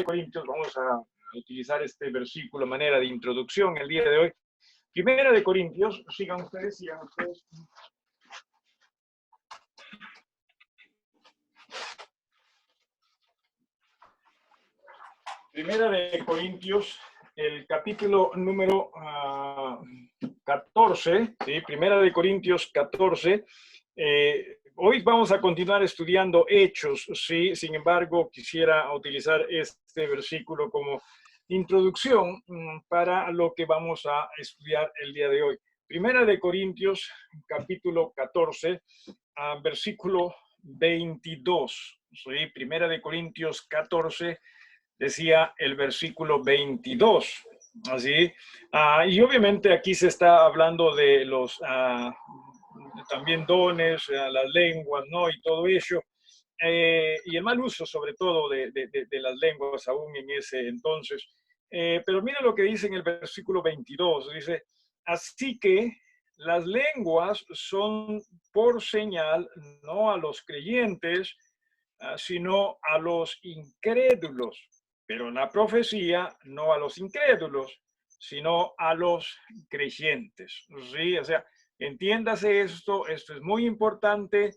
Corintios, vamos a utilizar este versículo a manera de introducción el día de hoy. Primera de Corintios, sigan ustedes. Primera de Corintios, el capítulo número 14, ¿sí? Primera de Corintios 14. Hoy vamos a continuar estudiando Hechos, ¿sí? Sin embargo, quisiera utilizar este versículo como introducción para lo que vamos a estudiar el día de hoy. Primera de Corintios, capítulo 14, versículo 22. ¿Sí? Primera de Corintios 14, decía el versículo 22. Así, y obviamente aquí se está hablando de los también dones, las lenguas, ¿no? Y todo ello. Y el mal uso, sobre todo, de las lenguas aún en ese entonces. Pero mira lo que dice en el versículo 22. Dice, así que las lenguas son por señal, no a los creyentes, sino a los incrédulos. Pero la profecía no a los incrédulos, sino a los creyentes. ¿Sí? O sea, entiéndase esto es muy importante.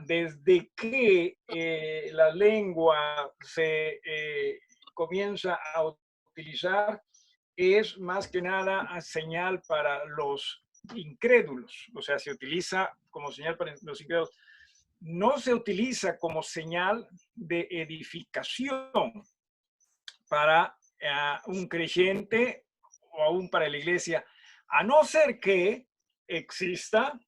Desde que la lengua se comienza a utilizar, es más que nada señal para los incrédulos. O sea, se utiliza como señal para los incrédulos. No se utiliza como señal de edificación para un creyente o aún para la iglesia, a no ser que exista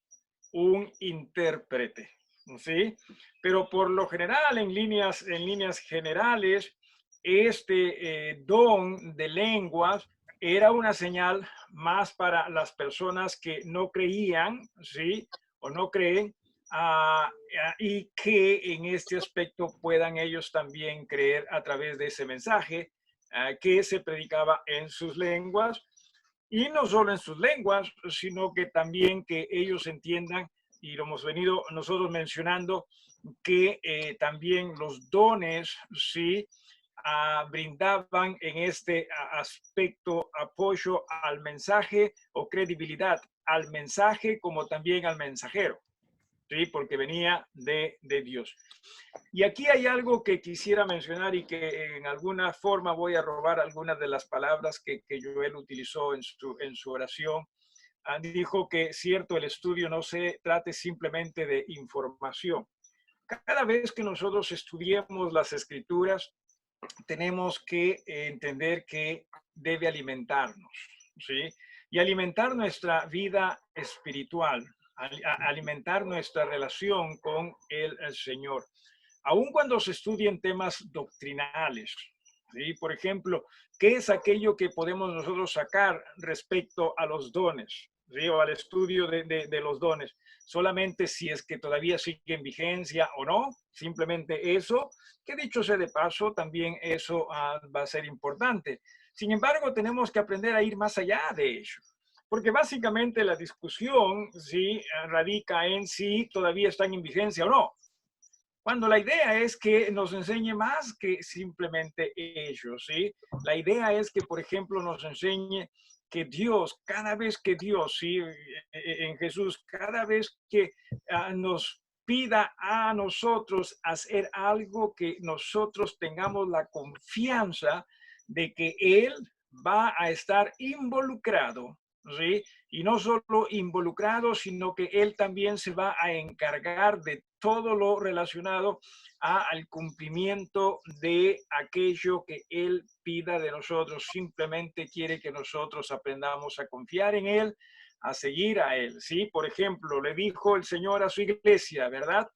un intérprete, ¿sí? Pero por lo general, en líneas generales, este don de lenguas era una señal más para las personas que no creían, ¿sí? O no creen, y que en este aspecto puedan ellos también creer a través de ese mensaje que se predicaba en sus lenguas, y no solo en sus lenguas, sino que también que ellos entiendan, y lo hemos venido nosotros mencionando, que también los dones, sí, brindaban en este aspecto apoyo al mensaje o credibilidad al mensaje como también al mensajero, ¿sí? Porque venía de Dios. Y aquí hay algo que quisiera mencionar y que en alguna forma voy a robar algunas de las palabras que Joel utilizó en su oración. Dijo que cierto, el estudio no se trate simplemente de información. Cada vez que nosotros estudiemos las escrituras, tenemos que entender que debe alimentarnos, ¿sí? Y alimentar nuestra vida espiritual, alimentar nuestra relación con el Señor. Aun cuando se estudien temas doctrinales, ¿sí? Por ejemplo, ¿qué es aquello que podemos nosotros sacar respecto a los dones? ¿Sí? O al estudio de los dones. Solamente si es que todavía sigue en vigencia o no, simplemente eso, que dicho sea de paso, también eso va a ser importante. Sin embargo, tenemos que aprender a ir más allá de ello. Porque básicamente la discusión sí radica en si todavía están en vigencia o no. Cuando la idea es que nos enseñe más que simplemente ellos, ¿sí? La idea es que, por ejemplo, nos enseñe que Dios, cada vez que Dios, ¿sí? En Jesús, cada vez que nos pida a nosotros hacer algo, que nosotros tengamos la confianza de que Él va a estar involucrado, ¿sí? Y no solo involucrado, sino que Él también se va a encargar de todo lo relacionado al cumplimiento de aquello que Él pida de nosotros. Simplemente quiere que nosotros aprendamos a confiar en Él, a seguir a Él, ¿sí? Por ejemplo, le dijo el Señor a su iglesia, ¿verdad?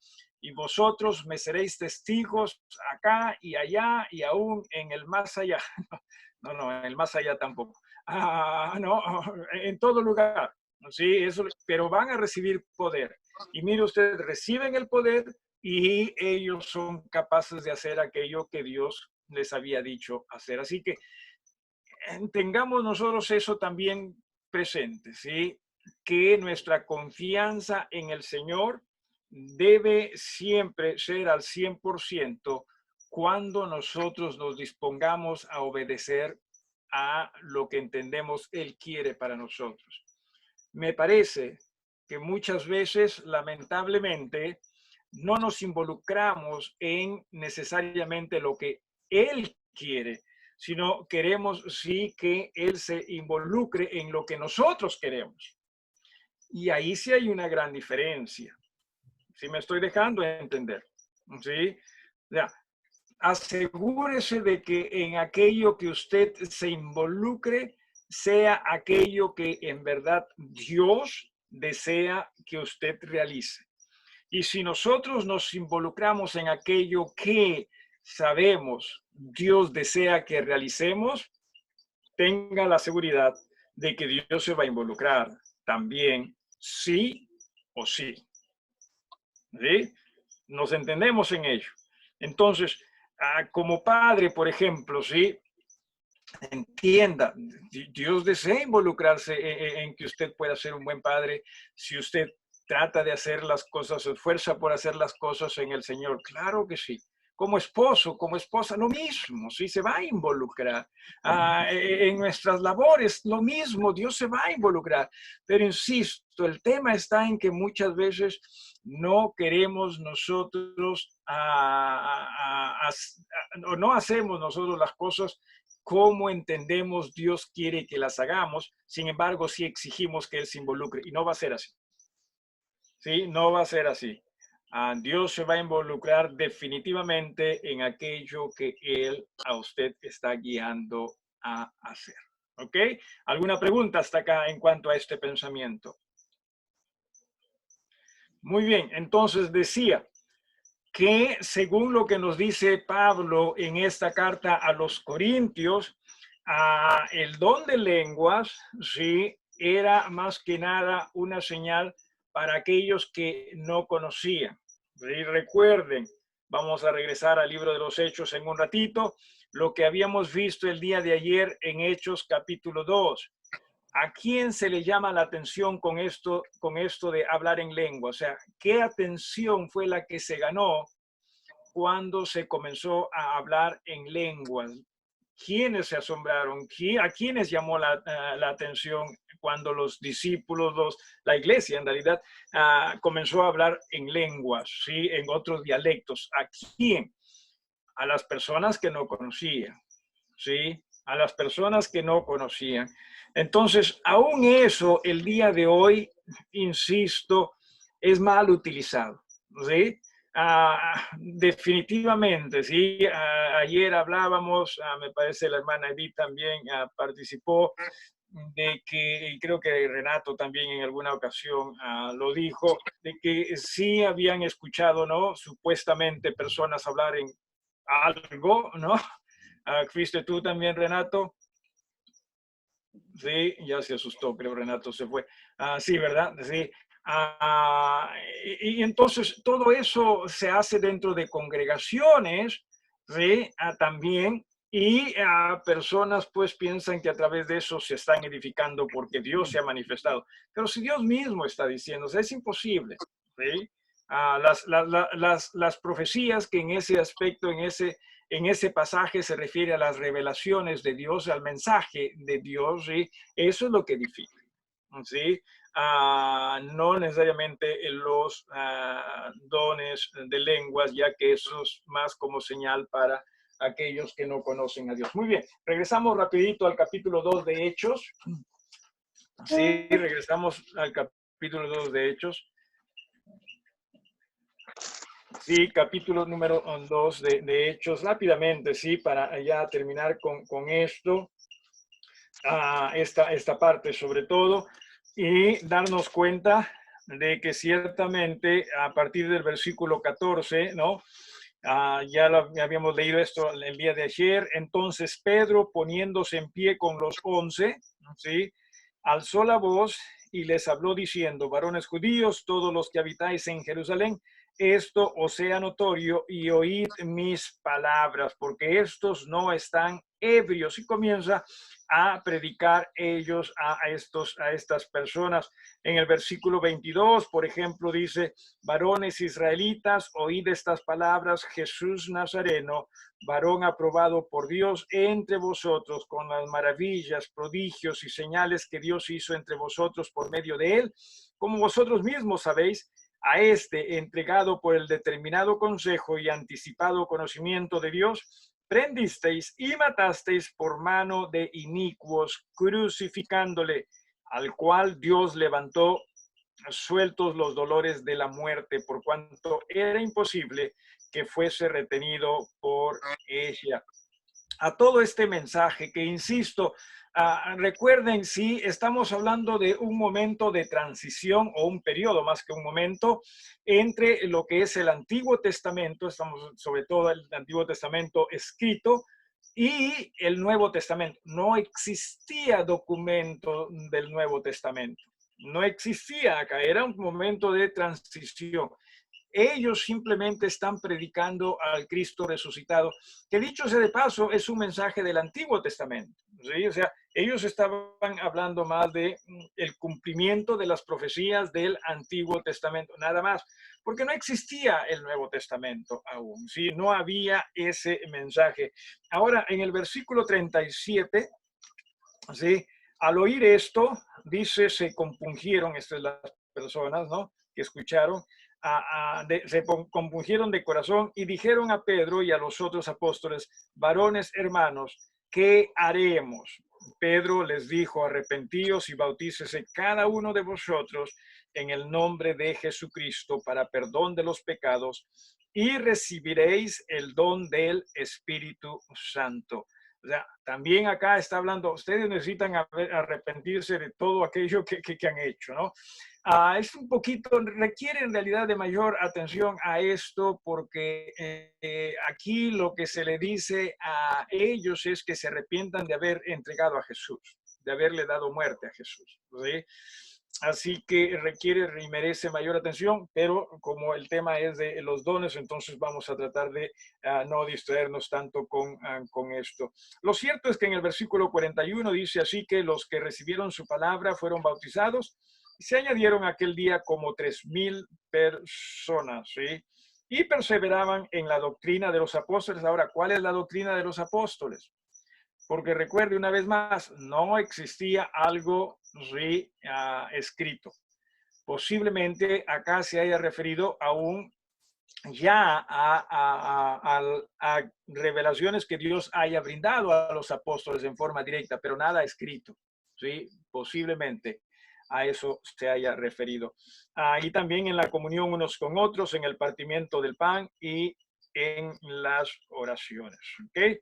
Y vosotros me seréis testigos acá y allá y aún en el más allá. No, en el más allá tampoco. No, en todo lugar. Sí, eso, pero van a recibir poder. Y mire usted, reciben el poder y ellos son capaces de hacer aquello que Dios les había dicho hacer. Así que tengamos nosotros eso también presente, ¿sí? Que nuestra confianza en el Señor debe siempre ser al 100% cuando nosotros nos dispongamos a obedecer a lo que entendemos Él quiere para nosotros. Me parece que muchas veces, lamentablemente, no nos involucramos en necesariamente lo que Él quiere, sino queremos sí que Él se involucre en lo que nosotros queremos. Y ahí sí hay una gran diferencia. ¿Sí me estoy dejando entender? ¿Sí? O sea, asegúrese de que en aquello que usted se involucre sea aquello que en verdad Dios desea que usted realice. Y si nosotros nos involucramos en aquello que sabemos Dios desea que realicemos, tenga la seguridad de que Dios se va a involucrar también, sí o sí. ¿Sí? Nos entendemos en ello. Entonces, como padre, por ejemplo, ¿sí? Entienda, Dios desea involucrarse en que usted pueda ser un buen padre si usted trata de hacer las cosas, se esfuerza por hacer las cosas en el Señor. Claro que sí. Como esposo, como esposa, lo mismo, sí, se va a involucrar. En nuestras labores, lo mismo, Dios se va a involucrar. Pero insisto, el tema está en que muchas veces no queremos nosotros, o no hacemos nosotros las cosas cómo entendemos Dios quiere que las hagamos, sin embargo, sí exigimos que Él se involucre y no va a ser así. Sí, no va a ser así. Dios se va a involucrar definitivamente en aquello que Él a usted está guiando a hacer. ¿Ok? ¿Alguna pregunta hasta acá en cuanto a este pensamiento? Muy bien, entonces decía que según lo que nos dice Pablo en esta carta a los Corintios, el don de lenguas, sí, era más que nada una señal para aquellos que no conocían. Y recuerden, vamos a regresar al libro de los Hechos en un ratito, lo que habíamos visto el día de ayer en Hechos capítulo 2. ¿A quién se le llama la atención con esto de hablar en lengua? O sea, ¿qué atención fue la que se ganó cuando se comenzó a hablar en lenguas? ¿Quiénes se asombraron? ¿A quiénes llamó la atención cuando los discípulos, la iglesia en realidad, comenzó a hablar en lenguas, ¿sí? En otros dialectos? ¿A quién? A las personas que no conocían, ¿sí? A las personas que no conocían. Entonces, aún eso, el día de hoy, insisto, es mal utilizado, ¿sí? Definitivamente, sí. Ayer hablábamos, me parece la hermana Edith también participó, de que, y creo que Renato también en alguna ocasión lo dijo, de que sí habían escuchado, ¿no? Supuestamente personas hablar en algo, ¿no? ¿Fuiste tú también, Renato? Sí, ya se asustó, creo Renato se fue. Sí, ¿verdad? Sí. Y entonces todo eso se hace dentro de congregaciones, ¿sí? También, y personas pues piensan que a través de eso se están edificando porque Dios se ha manifestado. Pero si Dios mismo está diciendo, o sea, es imposible, ¿sí? Las profecías que en ese aspecto, en ese pasaje se refiere a las revelaciones de Dios, al mensaje de Dios, ¿sí? Eso es lo que edifica, ¿sí? No necesariamente los dones de lenguas, ya que eso es más como señal para aquellos que no conocen a Dios. Muy bien, regresamos rapidito al capítulo 2 de Hechos. Sí, regresamos al capítulo 2 de Hechos. Sí, capítulo número 2 de Hechos, rápidamente, sí, para ya terminar con esto, esta parte sobre todo, y darnos cuenta de que ciertamente a partir del versículo 14, ¿no? Ya habíamos leído esto el día de ayer. Entonces Pedro, poniéndose en pie con los 11, ¿sí? Alzó la voz y les habló diciendo: varones judíos, todos los que habitáis en Jerusalén, esto os sea notorio y oíd mis palabras, porque estos no están ebrios. Y comienza a predicar ellos a estas personas. En el versículo 22, por ejemplo, dice: varones israelitas, oíd estas palabras, Jesús Nazareno, varón aprobado por Dios entre vosotros, con las maravillas, prodigios y señales que Dios hizo entre vosotros por medio de él, como vosotros mismos sabéis. A este, entregado por el determinado consejo y anticipado conocimiento de Dios, prendisteis y matasteis por mano de inicuos, crucificándole, al cual Dios levantó sueltos los dolores de la muerte, por cuanto era imposible que fuese retenido por ella. A todo este mensaje que, insisto, recuerden, sí, estamos hablando de un momento de transición, o un periodo más que un momento, entre lo que es el Antiguo Testamento, estamos sobre todo el Antiguo Testamento escrito, y el Nuevo Testamento. No existía documento del Nuevo Testamento. No existía acá, era un momento de transición. Ellos simplemente están predicando al Cristo resucitado, que dicho sea de paso, es un mensaje del Antiguo Testamento, ¿sí? O sea, ellos estaban hablando más de el cumplimiento de las profecías del Antiguo Testamento, nada más, porque no existía el Nuevo Testamento aún, ¿sí? No había ese mensaje. Ahora, en el versículo 37, ¿sí? Al oír esto, dice, se compungieron estas las personas, ¿no?, que escucharon, se compungieron de corazón y dijeron a Pedro y a los otros apóstoles: varones hermanos, ¿qué haremos? Pedro les dijo: arrepentíos y bautícese cada uno de vosotros en el nombre de Jesucristo para perdón de los pecados, y recibiréis el don del Espíritu Santo. O sea, también acá está hablando, ustedes necesitan arrepentirse de todo aquello que han hecho, ¿no? Es un poquito, requiere en realidad de mayor atención a esto, porque aquí lo que se le dice a ellos es que se arrepientan de haber entregado a Jesús, de haberle dado muerte a Jesús, ¿sí? Así que requiere y merece mayor atención, pero como el tema es de los dones, entonces vamos a tratar de no distraernos tanto con esto. Lo cierto es que en el versículo 41 dice así: que los que recibieron su palabra fueron bautizados, y se añadieron aquel día como 3,000 personas, ¿sí? Y perseveraban en la doctrina de los apóstoles. Ahora, ¿cuál es la doctrina de los apóstoles? Porque recuerde una vez más, no existía algo escrito. Posiblemente acá se haya referido aún ya a revelaciones que Dios haya brindado a los apóstoles en forma directa, pero nada escrito, ¿sí? Posiblemente a eso se haya referido. Y también en la comunión unos con otros, en el partimiento del pan y en las oraciones, ¿ok?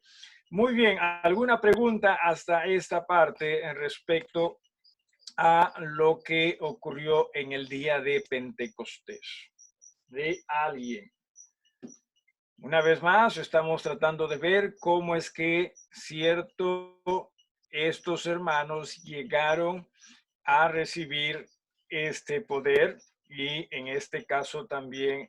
Muy bien, ¿alguna pregunta hasta esta parte en respecto a lo que ocurrió en el día de Pentecostés? ¿De alguien? Una vez más, estamos tratando de ver cómo es que estos hermanos llegaron a recibir este poder, y en este caso también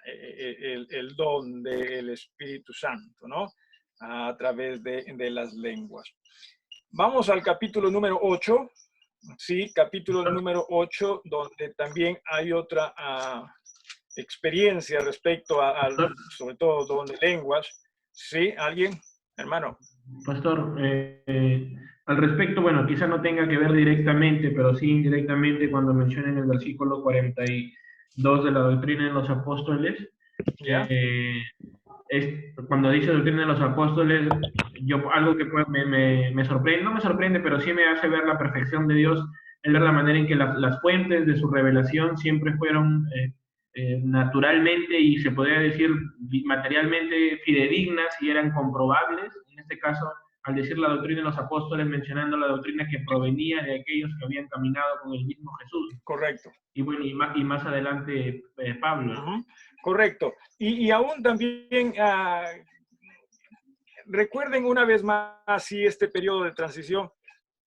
el don del Espíritu Santo, ¿no? A través de las lenguas. Vamos al capítulo número 8, sí, capítulo número 8, donde también hay otra experiencia respecto sobre todo, don de lenguas. ¿Sí? ¿Alguien? Hermano. Pastor, al respecto, bueno, quizá no tenga que ver directamente, pero sí indirectamente cuando mencionen el versículo 42 de la doctrina de los apóstoles. ¿Ya? Cuando dice doctrina de los apóstoles, algo que me sorprende, no me sorprende, pero sí me hace ver la perfección de Dios, es ver la manera en que las fuentes de su revelación siempre fueron naturalmente, y se podría decir materialmente, fidedignas y eran comprobables. En este caso, al decir la doctrina de los apóstoles, mencionando la doctrina que provenía de aquellos que habían caminado con el mismo Jesús. Correcto. Y bueno, y más adelante Pablo, ¿no? Correcto. Y aún también, recuerden una vez más, sí, este periodo de transición,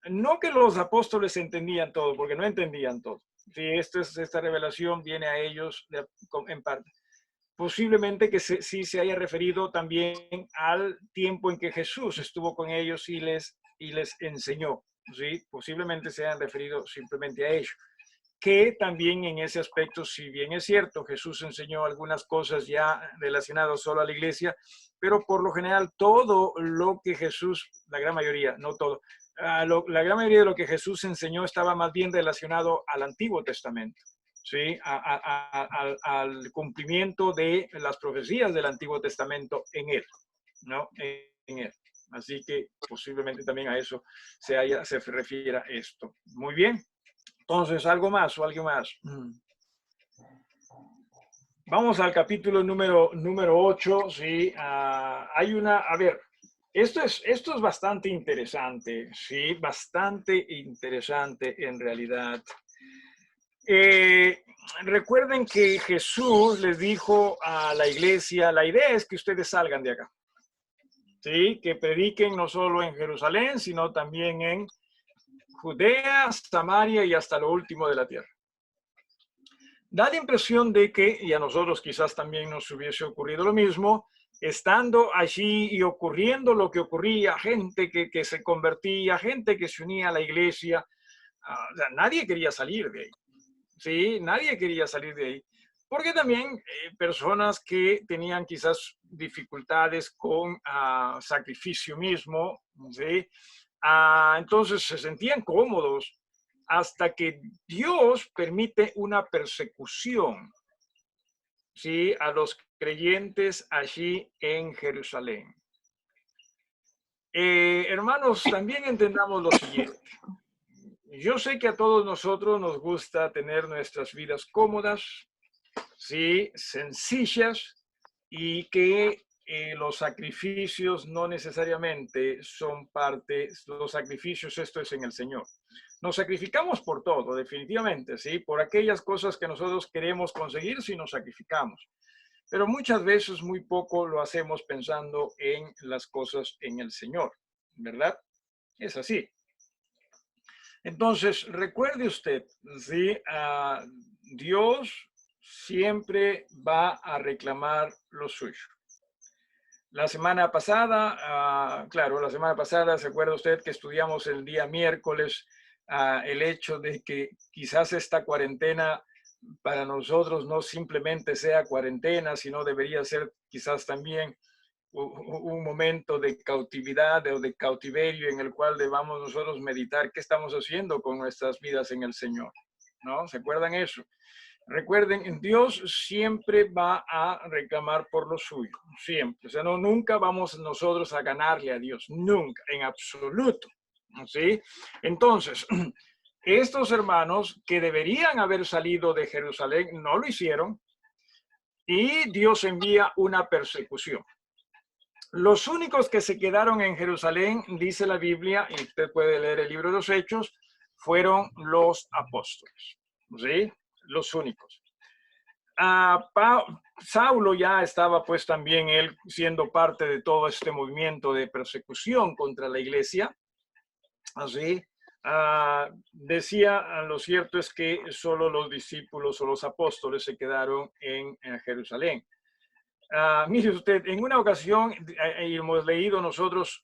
no que los apóstoles entendían todo, porque no entendían todo. Sí, esta revelación viene a ellos en parte. Posiblemente que sí se haya referido también al tiempo en que Jesús estuvo con ellos y les enseñó. ¿Sí? Posiblemente se hayan referido simplemente a ello. Que también en ese aspecto, si bien es cierto, Jesús enseñó algunas cosas ya relacionadas solo a la iglesia, pero por lo general todo lo que Jesús, la gran mayoría, no todo, la gran mayoría de lo que Jesús enseñó estaba más bien relacionado al Antiguo Testamento. ¿Sí? Al cumplimiento de las profecías del Antiguo Testamento en él, ¿no? En él. Así que posiblemente también a eso se refiera esto. Muy bien. Entonces, ¿algo más o algo más? Vamos al capítulo número 8. ¿Sí? A ver, esto es bastante interesante, ¿sí? Bastante interesante en realidad. Recuerden que Jesús les dijo a la iglesia, la idea es que ustedes salgan de acá, ¿sí? Que prediquen no solo en Jerusalén, sino también en Judea, Samaria y hasta lo último de la tierra. Da la impresión de que, y a nosotros quizás también nos hubiese ocurrido lo mismo, estando allí y ocurriendo lo que ocurría, gente que se convertía, gente que se unía a la iglesia, o sea, nadie quería salir de ahí. Sí, nadie quería salir de ahí. Porque también personas que tenían quizás dificultades con sacrificio mismo, ¿sí? Entonces se sentían cómodos hasta que Dios permite una persecución, ¿sí? A los creyentes allí en Jerusalén. Hermanos, también entendamos lo siguiente. Yo sé que a todos nosotros nos gusta tener nuestras vidas cómodas, ¿sí? Sencillas, y que los sacrificios no necesariamente son parte, los sacrificios, esto es en el Señor. Nos sacrificamos por todo, definitivamente, ¿sí? Por aquellas cosas que nosotros queremos conseguir, sí nos sacrificamos. Pero muchas veces muy poco lo hacemos pensando en las cosas en el Señor, ¿verdad? Es así. Entonces, recuerde usted, ¿sí? Dios siempre va a reclamar lo suyo. La semana pasada, claro, la semana pasada, ¿se acuerda usted que estudiamos el día miércoles el hecho de que quizás esta cuarentena para nosotros no simplemente sea cuarentena, sino debería ser quizás también un momento de cautividad o de cautiverio en el cual debamos nosotros meditar qué estamos haciendo con nuestras vidas en el Señor, ¿no? ¿Se acuerdan eso? Recuerden, Dios siempre va a reclamar por lo suyo, siempre. O sea, no, nunca vamos nosotros a ganarle a Dios, nunca, en absoluto, ¿sí? Entonces, estos hermanos que deberían haber salido de Jerusalén no lo hicieron y Dios envía una persecución. Los únicos que se quedaron en Jerusalén, dice la Biblia, y usted puede leer el libro de los Hechos, fueron los apóstoles, ¿sí? Los únicos. Saulo ya estaba pues también él siendo parte de todo este movimiento de persecución contra la iglesia, así. Decía, lo cierto es que solo los discípulos o los apóstoles se quedaron en Jerusalén. Mire usted, en una ocasión, hemos leído nosotros,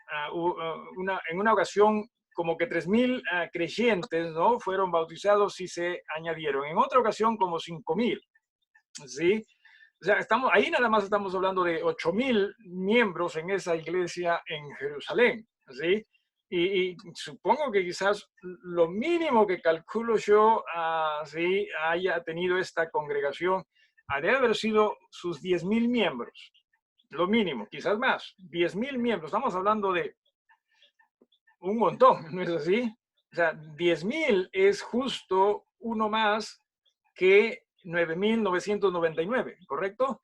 en una ocasión como que 3,000 creyentes, ¿no? Fueron bautizados y se añadieron. En otra ocasión como 5,000, ¿sí? O sea, ahí nada más estamos hablando de 8,000 miembros en esa iglesia en Jerusalén, ¿sí? Y supongo que quizás lo mínimo que calculo yo, sí, haya tenido esta congregación, ha de haber sido sus 10,000 miembros, lo mínimo, quizás más, 10,000 miembros, estamos hablando de un montón, ¿no es así? O sea, 10,000 es justo uno más que 9,999, ¿correcto?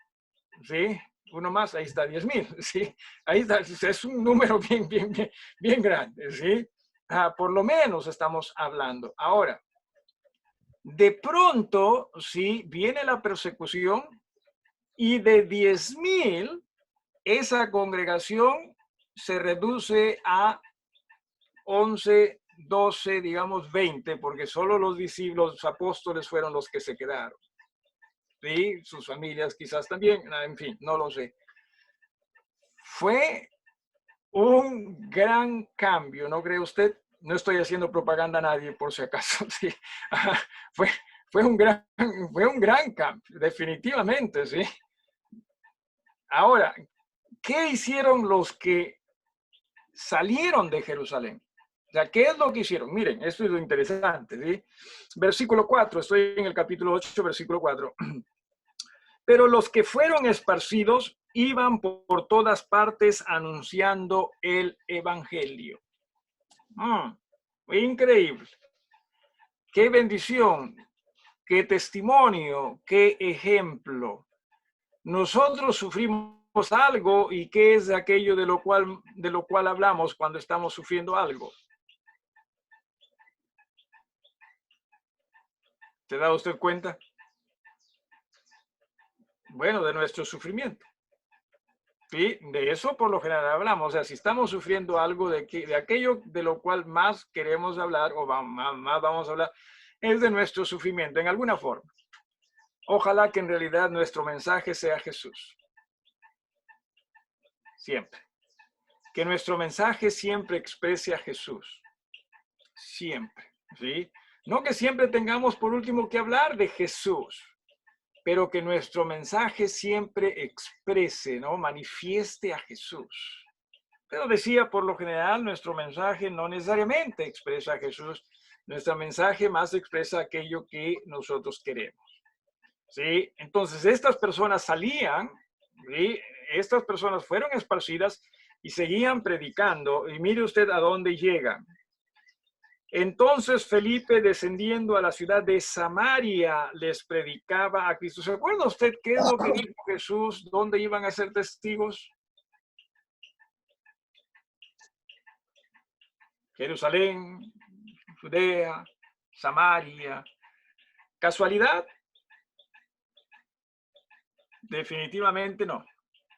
Sí, uno más, ahí está, 10,000, sí, ahí está, es un número bien grande, ¿sí? Por lo menos estamos hablando. Ahora, de pronto, sí, viene la persecución y de 10,000, esa congregación se reduce a 11, 12, digamos 20, porque solo los discípulos, los apóstoles fueron los que se quedaron. ¿Sí? Sus familias quizás también, en fin, no lo sé. Fue un gran cambio, ¿no cree usted? No estoy haciendo propaganda a nadie, por si acaso. ¿Sí? Fue, fue un gran cambio, definitivamente, ¿sí? Ahora, ¿qué hicieron los que salieron de Jerusalén? O sea, ¿qué es lo que hicieron? Miren, esto es lo interesante, ¿sí? Versículo 4, estoy en el capítulo 8, versículo 4. Pero los que fueron esparcidos iban por todas partes anunciando el evangelio. Increíble. Qué bendición, qué testimonio, qué ejemplo. Nosotros sufrimos algo y qué es aquello de lo cual hablamos cuando estamos sufriendo algo. ¿Se da usted cuenta? Bueno, de nuestro sufrimiento. Sí, de eso por lo general hablamos. O sea, si estamos sufriendo algo de aquello de lo cual más queremos hablar o más vamos a hablar, es de nuestro sufrimiento en alguna forma. Ojalá que en realidad nuestro mensaje sea Jesús. Siempre. Que nuestro mensaje siempre exprese a Jesús. Siempre. ¿Sí? No que siempre tengamos por último que hablar de Jesús, pero que nuestro mensaje siempre exprese, ¿no? Manifieste a Jesús. Pero decía, por lo general, nuestro mensaje no necesariamente expresa a Jesús. Nuestro mensaje más expresa aquello que nosotros queremos. ¿Sí? Entonces, estas personas salían, ¿sí? Estas personas fueron esparcidas y seguían predicando. Y mire usted a dónde llegan. Entonces Felipe, descendiendo a la ciudad de Samaria, les predicaba a Cristo. ¿Se acuerda usted qué es lo que dijo Jesús? ¿Dónde iban a ser testigos? Jerusalén, Judea, Samaria. ¿Casualidad? Definitivamente no.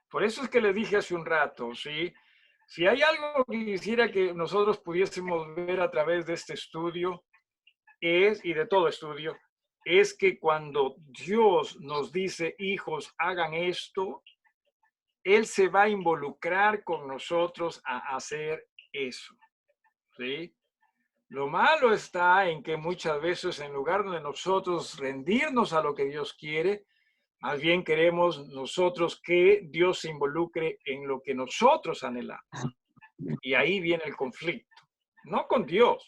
Por eso es que les dije hace un rato, ¿sí? Si hay algo que quisiera que nosotros pudiésemos ver a través de este estudio, y de todo estudio, es que cuando Dios nos dice, hijos, hagan esto, Él se va a involucrar con nosotros a hacer eso, ¿sí? Lo malo está en que muchas veces en lugar de nosotros rendirnos a lo que Dios quiere, más bien queremos nosotros que Dios se involucre en lo que nosotros anhelamos. Y ahí viene el conflicto, no con Dios,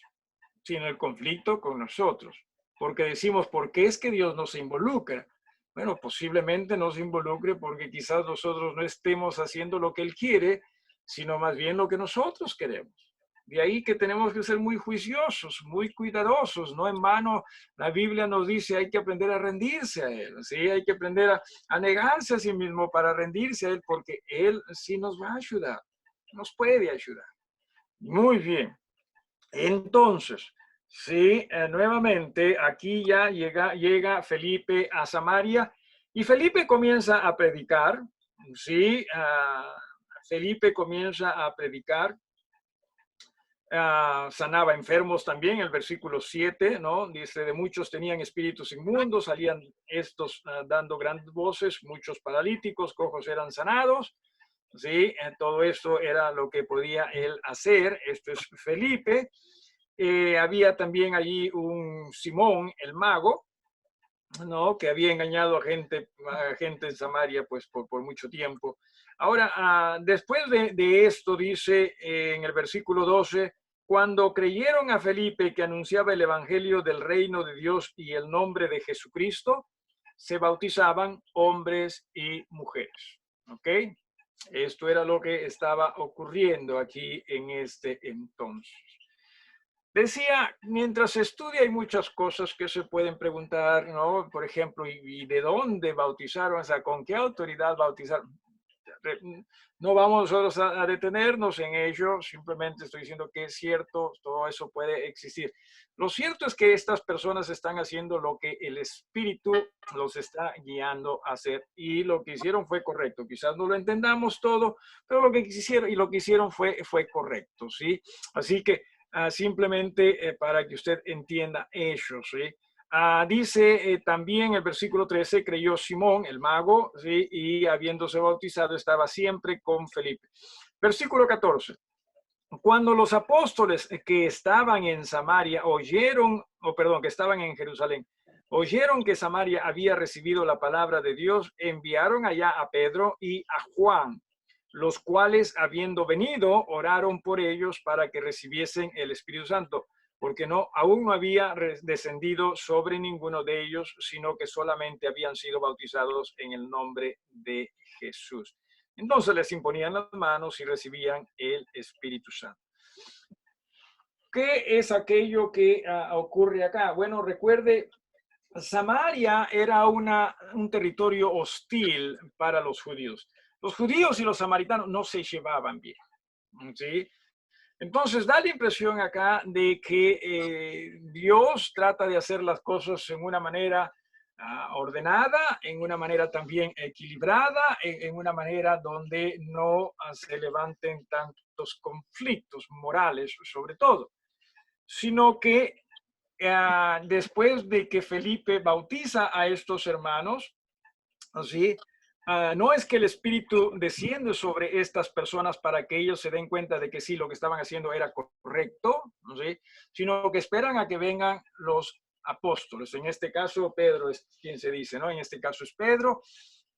sino el conflicto con nosotros. Porque decimos, ¿por qué es que Dios no se involucra? Bueno, posiblemente no se involucre porque quizás nosotros no estemos haciendo lo que Él quiere, sino más bien lo que nosotros queremos. De ahí que tenemos que ser muy juiciosos, muy cuidadosos. No en vano la Biblia nos dice hay que aprender a rendirse a Él. ¿Sí? Hay que aprender a negarse a sí mismo para rendirse a Él porque Él sí nos va a ayudar, nos puede ayudar. Muy bien. Entonces, sí, nuevamente aquí ya llega Felipe a Samaria y Felipe comienza a predicar, sí, Felipe comienza a predicar, sanaba enfermos también, el versículo 7, ¿no? Dice, de muchos tenían espíritus inmundos, salían estos dando grandes voces, muchos paralíticos, cojos eran sanados, ¿sí? Todo esto era lo que podía él hacer. Esto es Felipe. Había también allí un Simón, el mago, ¿no? Que había engañado a gente en Samaria pues, por mucho tiempo. Ahora, después de esto, dice en el versículo 12, cuando creyeron a Felipe que anunciaba el evangelio del reino de Dios y el nombre de Jesucristo, se bautizaban hombres y mujeres. ¿Ok? Esto era lo que estaba ocurriendo aquí en este entonces. Decía, mientras se estudia hay muchas cosas que se pueden preguntar, ¿no? Por ejemplo, ¿y de dónde bautizaron? O sea, ¿con qué autoridad bautizaron? No vamos nosotros a detenernos en ello, simplemente estoy diciendo que es cierto, todo eso puede existir. Lo cierto es que estas personas están haciendo lo que el Espíritu los está guiando a hacer y lo que hicieron fue correcto. Quizás no lo entendamos todo, pero lo que hicieron fue correcto, ¿sí? Así que simplemente para que usted entienda eso, ¿sí? Dice también el versículo 13, creyó Simón, el mago, ¿sí? Y habiéndose bautizado estaba siempre con Felipe. Versículo 14. Cuando los apóstoles que estaban en Samaria oyeron, que estaban en Jerusalén, oyeron que Samaria había recibido la palabra de Dios, enviaron allá a Pedro y a Juan, los cuales, habiendo venido, oraron por ellos para que recibiesen el Espíritu Santo, porque aún no había descendido sobre ninguno de ellos, sino que solamente habían sido bautizados en el nombre de Jesús. Entonces les imponían las manos y recibían el Espíritu Santo. ¿Qué es aquello que ocurre acá? Bueno, recuerde, Samaria era un territorio hostil para los judíos. Los judíos y los samaritanos no se llevaban bien, ¿sí? Entonces da la impresión acá de que Dios trata de hacer las cosas en una manera ordenada, en una manera también equilibrada, en una manera donde no se levanten tantos conflictos morales, sobre todo, sino que después de que Felipe bautiza a estos hermanos, ¿sí? No es que el Espíritu desciende sobre estas personas para que ellos se den cuenta de que sí, lo que estaban haciendo era correcto, ¿sí? Sino que esperan a que vengan los apóstoles. En este caso, Pedro es quien se dice, ¿no? En este caso es Pedro,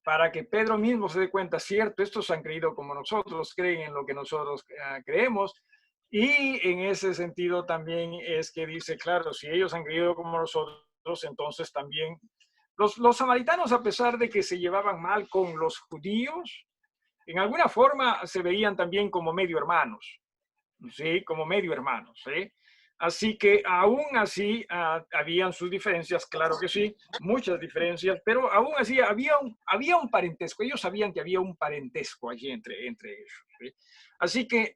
para que Pedro mismo se dé cuenta, cierto, estos han creído como nosotros, creen en lo que nosotros creemos. Y en ese sentido también es que dice, claro, si ellos han creído como nosotros, entonces también los samaritanos, a pesar de que se llevaban mal con los judíos, en alguna forma se veían también como medio hermanos, ¿sí? Como medio hermanos, ¿sí? Así que aún así habían sus diferencias, claro que sí, muchas diferencias, pero aún así había un parentesco. Ellos sabían que había un parentesco allí entre ellos, ¿sí? Así que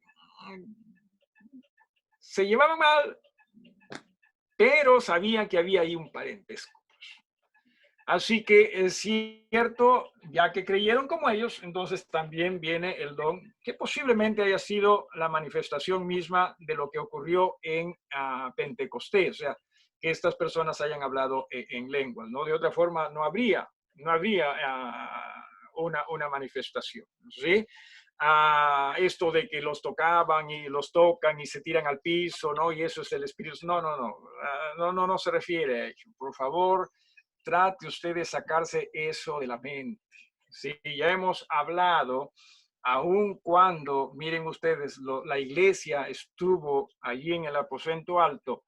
se llevaban mal, pero sabían que había ahí un parentesco. Así que es cierto, ya que creyeron como ellos, entonces también viene el don, que posiblemente haya sido la manifestación misma de lo que ocurrió en Pentecostés, o sea, que estas personas hayan hablado en lenguas, ¿no? De otra forma, no habría una manifestación, ¿sí? Esto de que los tocaban y los tocan y se tiran al piso, ¿no? Y eso es el Espíritu. No se refiere a ello. Por favor, trate usted de sacarse eso de la mente. Sí, ya hemos hablado, aun cuando, miren ustedes, la iglesia estuvo allí en el aposento alto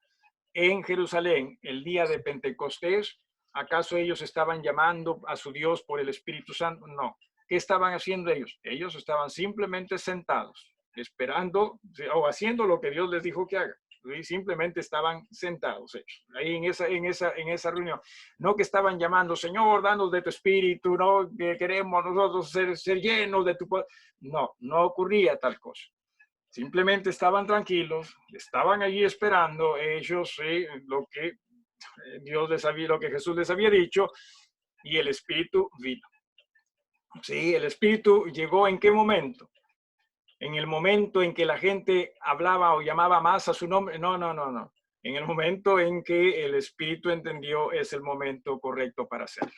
en Jerusalén el día de Pentecostés. ¿Acaso ellos estaban llamando a su Dios por el Espíritu Santo? No. ¿Qué estaban haciendo ellos? Ellos estaban simplemente sentados, esperando o haciendo lo que Dios les dijo que hagan. ¿Sí? Simplemente estaban sentados ellos, ahí en esa reunión. No que estaban llamando, Señor, danos de tu espíritu, no que queremos nosotros ser llenos de tu poder. No ocurría tal cosa. Simplemente estaban tranquilos, estaban allí esperando ellos lo que Dios les había, lo que Jesús les había dicho, y el Espíritu vino. Sí, el Espíritu llegó ¿en qué momento? En el momento en que la gente hablaba o llamaba más a su nombre. No. En el momento en que el Espíritu entendió es el momento correcto para hacerlo.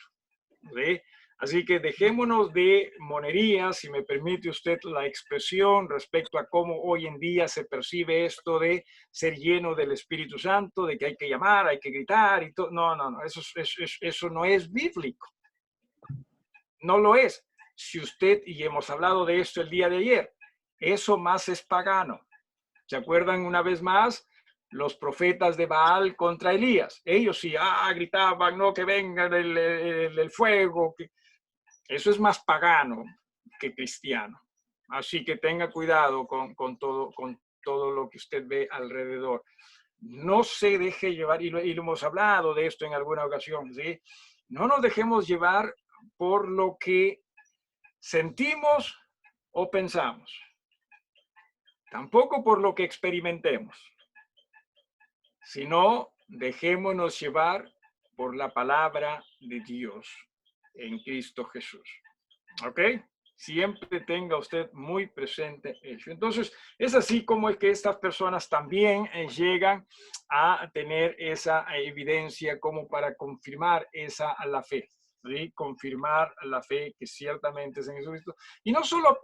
¿Sí? Así que dejémonos de monerías, si me permite usted la expresión, respecto a cómo hoy en día se percibe esto de ser lleno del Espíritu Santo, de que hay que llamar, hay que gritar y todo. No, eso no es bíblico. No lo es. Si usted, y hemos hablado de esto el día de ayer, eso más es pagano. ¿Se acuerdan una vez más? Los profetas de Baal contra Elías. Ellos sí, gritaban, no, que venga el fuego. Eso es más pagano que cristiano. Así que tenga cuidado con todo lo que usted ve alrededor. No se deje llevar, y lo hemos hablado de esto en alguna ocasión, ¿sí? No nos dejemos llevar por lo que sentimos o pensamos. Tampoco por lo que experimentemos, sino dejémonos llevar por la palabra de Dios en Cristo Jesús. ¿Ok? Siempre tenga usted muy presente eso. Entonces, es así como es que estas personas también llegan a tener esa evidencia como para confirmar la fe. ¿Sí? Confirmar la fe que ciertamente es en Jesucristo. Y no solo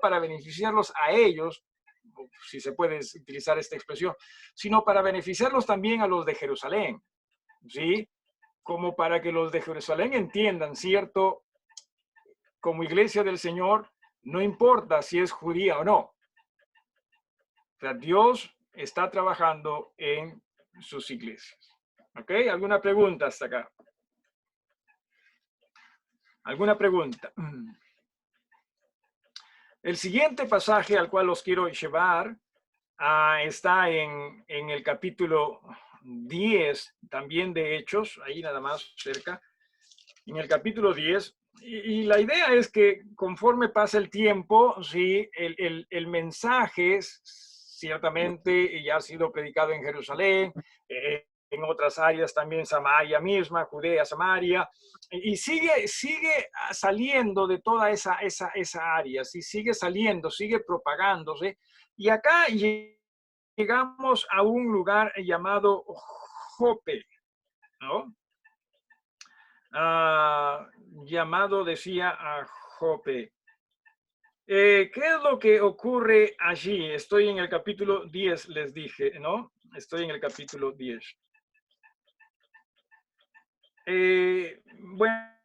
para beneficiarlos a ellos, si se puede utilizar esta expresión, sino para beneficiarlos también a los de Jerusalén. ¿Sí? Como para que los de Jerusalén entiendan, ¿cierto? Como iglesia del Señor, no importa si es judía o no. O sea, Dios está trabajando en sus iglesias. ¿Ok? ¿Alguna pregunta hasta acá? ¿Alguna pregunta? El siguiente pasaje al cual los quiero llevar está en el capítulo 10, también de Hechos, ahí nada más cerca, en el capítulo 10. Y la idea es que conforme pasa el tiempo, sí, el mensaje ciertamente ya ha sido predicado en Jerusalén, en otras áreas también, Samaria misma, Judea, Samaria, y sigue saliendo de toda esa área, ¿sí? Sigue saliendo, sigue propagándose. Y acá llegamos a un lugar llamado Jope, ¿no? Llamado, decía, a Jope. ¿Qué es lo que ocurre allí? Estoy en el capítulo 10, les dije, ¿no? Estoy en el capítulo 10. Bueno,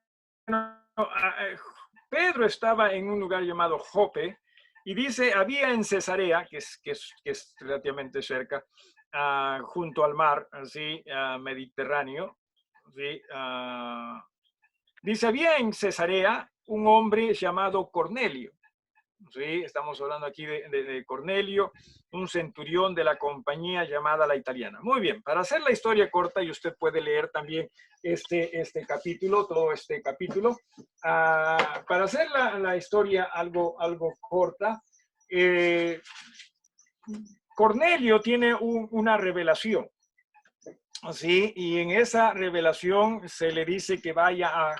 Pedro estaba en un lugar llamado Jope y dice, había en Cesarea, que es relativamente cerca, junto al mar, así, Mediterráneo, ¿sí? Dice, había en Cesarea un hombre llamado Cornelio. ¿Sí? Estamos hablando aquí de Cornelio, un centurión de la compañía llamada La Italiana. Muy bien, para hacer la historia corta, y usted puede leer también este capítulo, todo este capítulo, para hacer la historia algo corta, Cornelio tiene una revelación. ¿Sí? Y en esa revelación se le dice que vaya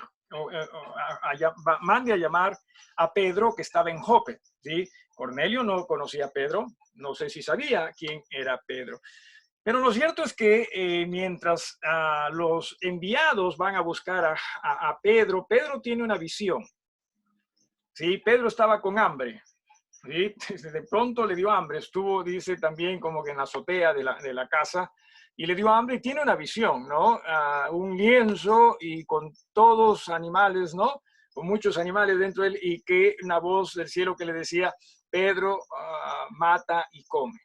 mande a llamar a Pedro, que estaba en Jope. ¿Sí? Cornelio no conocía a Pedro, no sé si sabía quién era Pedro. Pero lo cierto es que mientras los enviados van a buscar a Pedro, Pedro tiene una visión. ¿Sí? Pedro estaba con hambre. ¿Sí? De pronto le dio hambre, estuvo, dice también, como que en la azotea de la casa, y le dio hambre y tiene una visión, ¿no? Un lienzo y con todos animales, ¿no? Con muchos animales dentro de él, y que una voz del cielo que le decía, Pedro, mata y come,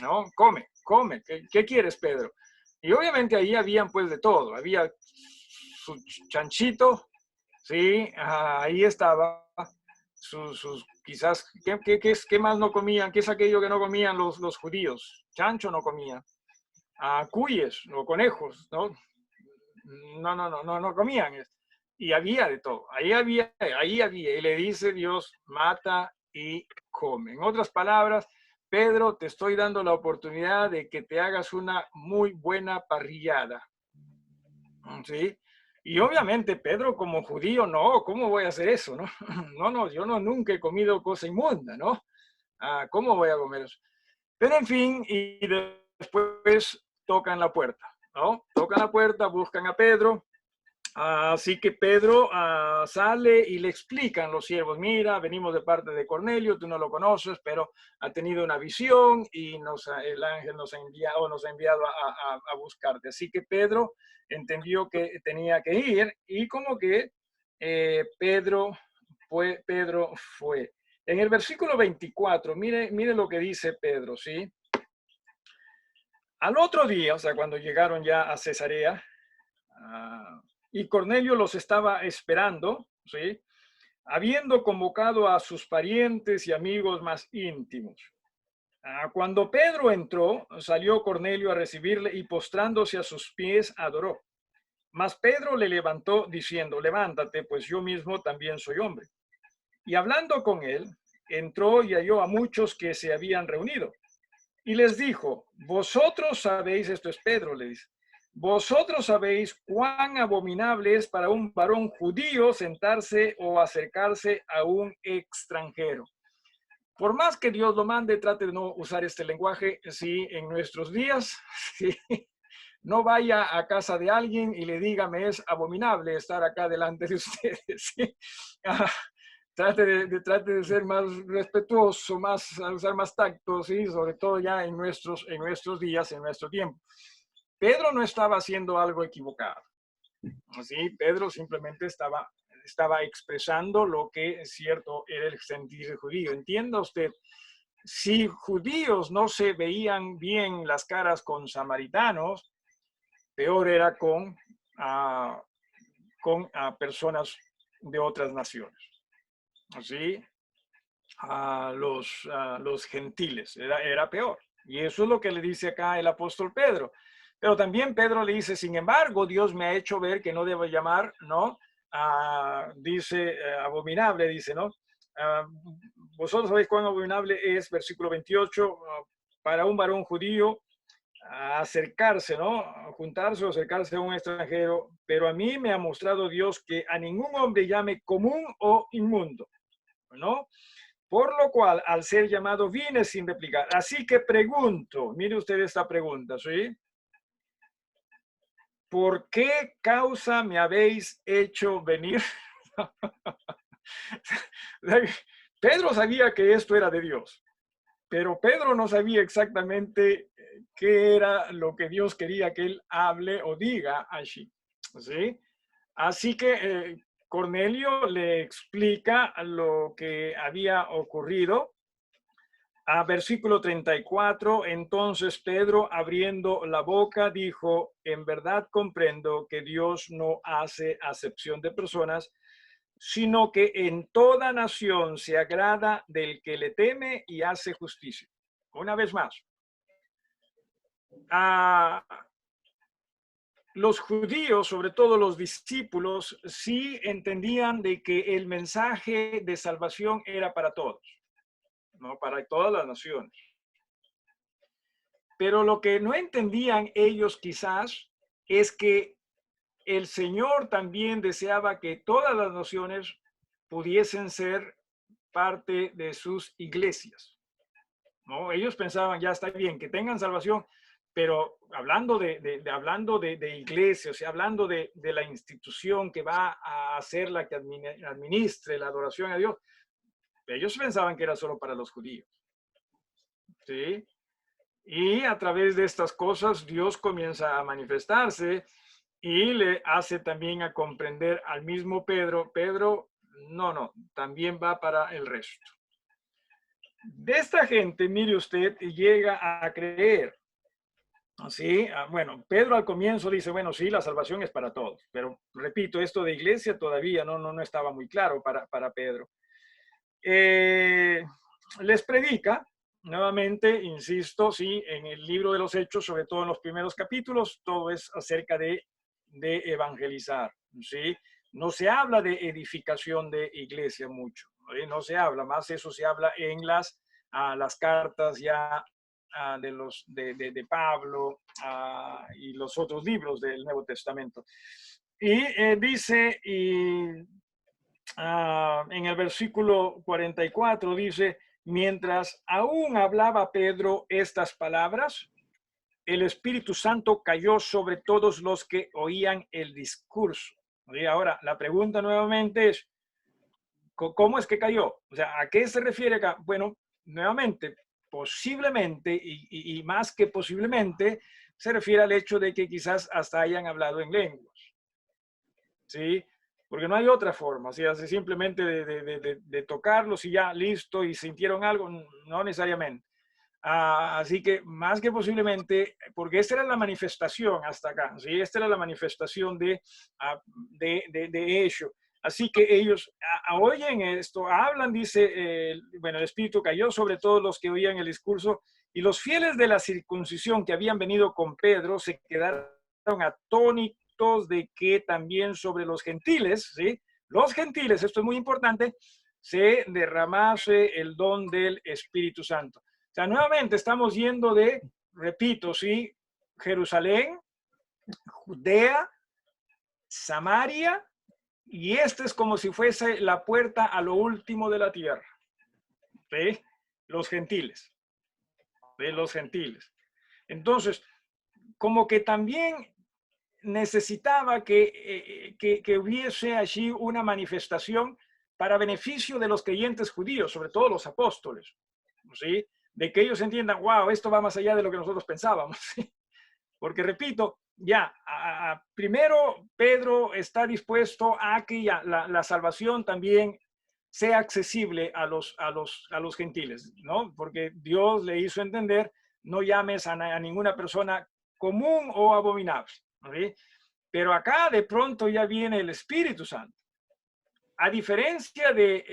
¿no? Come, come, ¿qué quieres, Pedro? Y obviamente ahí habían pues de todo, había su chanchito, ¿sí? Ahí estaba sus quizás, ¿qué más no comían? ¿Qué es aquello que no comían los judíos? Chancho no comían. Cuyes o conejos, ¿no? No comían. Y había de todo. Ahí había. Y le dice Dios, mata y come. En otras palabras, Pedro, te estoy dando la oportunidad de que te hagas una muy buena parrillada. ¿Sí? Y obviamente Pedro como judío, no, ¿cómo voy a hacer eso? No, no, yo nunca he comido cosa inmunda, ¿no? ¿Cómo voy a comer eso? Pero en fin, y después tocan la puerta, ¿no? Tocan la puerta, buscan a Pedro. Así que Pedro sale y le explican los siervos, mira, venimos de parte de Cornelio, tú no lo conoces, pero ha tenido una visión y el ángel nos ha enviado a buscarte. Así que Pedro entendió que tenía que ir y como que Pedro fue. En el versículo 24, mire lo que dice Pedro, ¿sí? Al otro día, o sea, cuando llegaron ya a Cesarea, y Cornelio los estaba esperando, ¿sí? Habiendo convocado a sus parientes y amigos más íntimos. Cuando Pedro entró, salió Cornelio a recibirle y postrándose a sus pies adoró. Mas Pedro le levantó diciendo, levántate, pues yo mismo también soy hombre. Y hablando con él, entró y halló a muchos que se habían reunido. Y les dijo, vosotros sabéis, esto es Pedro, le dice, Vosotros sabéis cuán abominable es para un varón judío sentarse o acercarse a un extranjero. Por más que Dios lo mande, trate de no usar este lenguaje, sí, en nuestros días, sí. No vaya a casa de alguien y le diga, me es abominable estar acá delante de ustedes. ¿Sí? Trate de ser más respetuoso, usar más tacto, ¿sí? Sobre todo ya en nuestros días, en nuestro tiempo. Pedro no estaba haciendo algo equivocado. ¿Sí? Pedro simplemente estaba expresando lo que es cierto era el sentir judío. Entienda usted, si judíos no se veían bien las caras con samaritanos, peor era con personas de otras naciones. ¿Sí? A los gentiles, era peor. Y eso es lo que le dice acá el apóstol Pedro. Pero también Pedro le dice, sin embargo, Dios me ha hecho ver que no debo llamar, ¿no? Dice, abominable, dice, ¿no? Vosotros sabéis cuán abominable es, versículo 28, para un varón judío acercarse, ¿no? Juntarse o acercarse a un extranjero, pero a mí me ha mostrado Dios que a ningún hombre llame común o inmundo, ¿no? Por lo cual, al ser llamado, vine sin replicar. Así que pregunto, mire usted esta pregunta, ¿sí? ¿Por qué causa me habéis hecho venir? Pedro sabía que esto era de Dios, pero Pedro no sabía exactamente qué era lo que Dios quería que él hable o diga allí, ¿sí? Así que Cornelio le explica lo que había ocurrido. A versículo 34, entonces Pedro, abriendo la boca, dijo, en verdad comprendo que Dios no hace acepción de personas, sino que en toda nación se agrada del que le teme y hace justicia. Una vez más, los judíos, sobre todo los discípulos, sí entendían de que el mensaje de salvación era para todos, ¿no? Para todas las naciones. Pero lo que no entendían ellos quizás es que el Señor también deseaba que todas las naciones pudiesen ser parte de sus iglesias, ¿no? Ellos pensaban, ya está bien, que tengan salvación, pero hablando de iglesias, hablando de la institución que va a ser la que administre la adoración a Dios, ellos pensaban que era solo para los judíos, ¿sí? Y a través de estas cosas Dios comienza a manifestarse y le hace también a comprender al mismo Pedro, no, también va para el resto. De esta gente, mire usted, llega a creer. Sí, bueno, Pedro al comienzo dice, bueno, sí, la salvación es para todos, pero repito, esto de iglesia todavía no estaba muy claro para Pedro. Les predica, nuevamente, insisto, sí, en el libro de los Hechos, sobre todo en los primeros capítulos, todo es acerca de evangelizar, ¿sí? No se habla de edificación de iglesia mucho, ¿sí? No se habla, más eso se habla en las cartas ya de Pablo y los otros libros del Nuevo Testamento. Y dice, en el versículo 44 dice, mientras aún hablaba Pedro estas palabras, el Espíritu Santo cayó sobre todos los que oían el discurso. Y ahora, la pregunta nuevamente es, ¿cómo es que cayó? O sea, ¿a qué se refiere acá? Bueno, nuevamente, posiblemente, y más que posiblemente, se refiere al hecho de que quizás hasta hayan hablado en lenguas. ¿Sí? Porque no hay otra forma, ¿sí? Así simplemente de tocarlos y ya, listo, y sintieron algo, no necesariamente. Así que más que posiblemente, porque esta era la manifestación hasta acá, ¿sí? Esta era la manifestación de hecho. Así que ellos oyen esto, hablan, dice, bueno, el Espíritu cayó sobre todos los que oían el discurso, y los fieles de la circuncisión que habían venido con Pedro se quedaron atónitos de que también sobre los gentiles, ¿sí? Los gentiles, esto es muy importante, se derramase el don del Espíritu Santo. O sea, nuevamente estamos yendo repito, ¿sí? Jerusalén, Judea, Samaria, y este es como si fuese la puerta a lo último de la tierra. ¿Sí? Los gentiles. De los gentiles. Entonces, como que también necesitaba que hubiese allí una manifestación para beneficio de los creyentes judíos, sobre todo los apóstoles, ¿sí? De que ellos entiendan, wow, esto va más allá de lo que nosotros pensábamos, ¿sí? Porque repito, ya, primero Pedro está dispuesto a que ya la salvación también sea accesible a los gentiles, ¿no? Porque Dios le hizo entender, no llames a ninguna persona común o abominable, ¿sí? Pero acá de pronto ya viene el Espíritu Santo. A diferencia de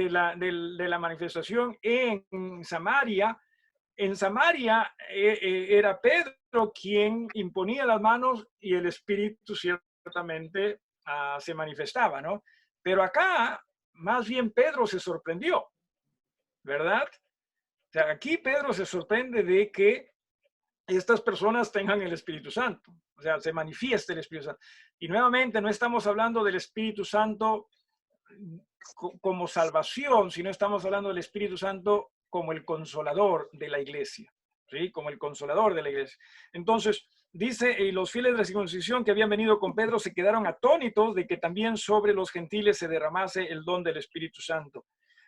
la manifestación en Samaria era Pedro quien imponía las manos y el Espíritu ciertamente se manifestaba, ¿no? Pero acá, más bien Pedro se sorprendió, ¿verdad? O sea, aquí Pedro se sorprende de que estas personas tengan el Espíritu Santo, o sea, se manifieste el Espíritu Santo. Y nuevamente no estamos hablando del Espíritu Santo como salvación, sino estamos hablando del Espíritu Santo como el consolador de la iglesia, ¿sí? Como el consolador de la iglesia. Entonces, dice, y los fieles de la circuncisión que habían venido con Pedro se quedaron atónitos de que también sobre los gentiles se derramase el don del Espíritu Santo,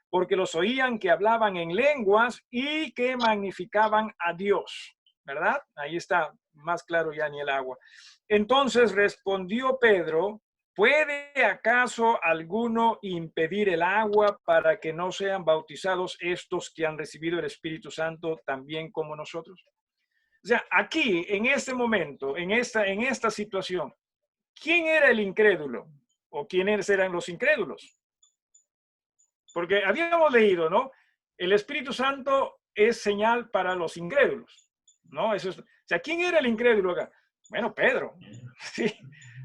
porque los oían que hablaban en lenguas y que magnificaban a Dios, ¿verdad? Ahí está más claro ya ni el agua. Entonces respondió Pedro, ¿puede acaso alguno impedir el agua para que no sean bautizados estos que han recibido el Espíritu Santo también como nosotros? O sea, aquí, en este momento, en esta situación, ¿quién era el incrédulo? ¿O quiénes eran los incrédulos? Porque habíamos leído, ¿no? El Espíritu Santo es señal para los incrédulos, ¿no? Eso es, o sea, ¿quién era el incrédulo acá? Bueno, Pedro. Sí.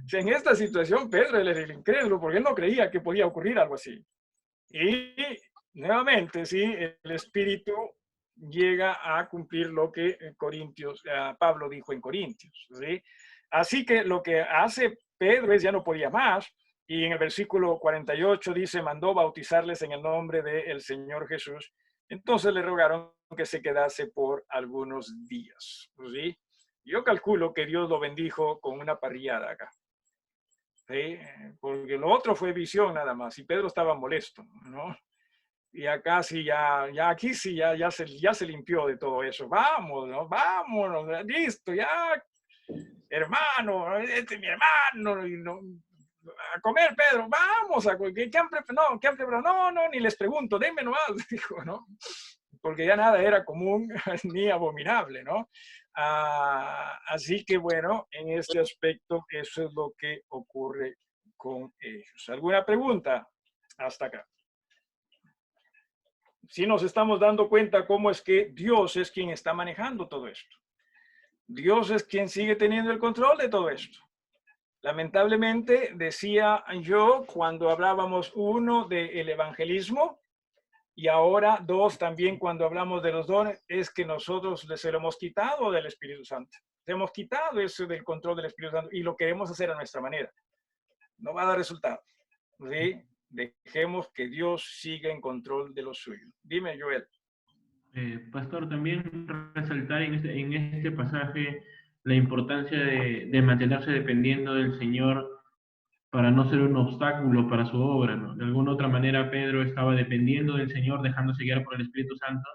O sea, en esta situación, Pedro era el incrédulo porque él no creía que podía ocurrir algo así. Y nuevamente, sí, el Espíritu llega a cumplir lo que Pablo dijo en Corintios, ¿sí? Así que lo que hace Pedro es ya no podía más, y en el versículo 48 dice, mandó bautizarles en el nombre del Señor Jesús. Entonces le rogaron que se quedase por algunos días, ¿sí? Yo calculo que Dios lo bendijo con una parrillada acá, ¿sí? Porque lo otro fue visión nada más, y Pedro estaba molesto, ¿no? Y acá sí, aquí sí, ya se limpió de todo eso. Vámonos, vámonos, listo, ya, hermano, este es mi hermano, y no, a comer, Pedro, vamos, no, ni les pregunto, denme nomás, dijo, ¿no? Porque ya nada era común ni abominable, ¿no? Así que bueno, en este aspecto, eso es lo que ocurre con ellos. ¿Alguna pregunta? Hasta acá. Sí nos estamos dando cuenta cómo es que Dios es quien está manejando todo esto. Dios es quien sigue teniendo el control de todo esto. Lamentablemente, decía yo cuando hablábamos uno del evangelismo y ahora dos también cuando hablamos de los dones, es que nosotros les hemos quitado del Espíritu Santo. Hemos quitado eso del control del Espíritu Santo y lo queremos hacer a nuestra manera. No va a dar resultado. ¿Sí? Dejemos que Dios siga en control de lo suyo. Dime, Joel. Pastor, también resaltar en este pasaje la importancia de mantenerse dependiendo del Señor para no ser un obstáculo para su obra, ¿no? De alguna otra manera, Pedro estaba dependiendo del Señor, dejándose guiar por el Espíritu Santo,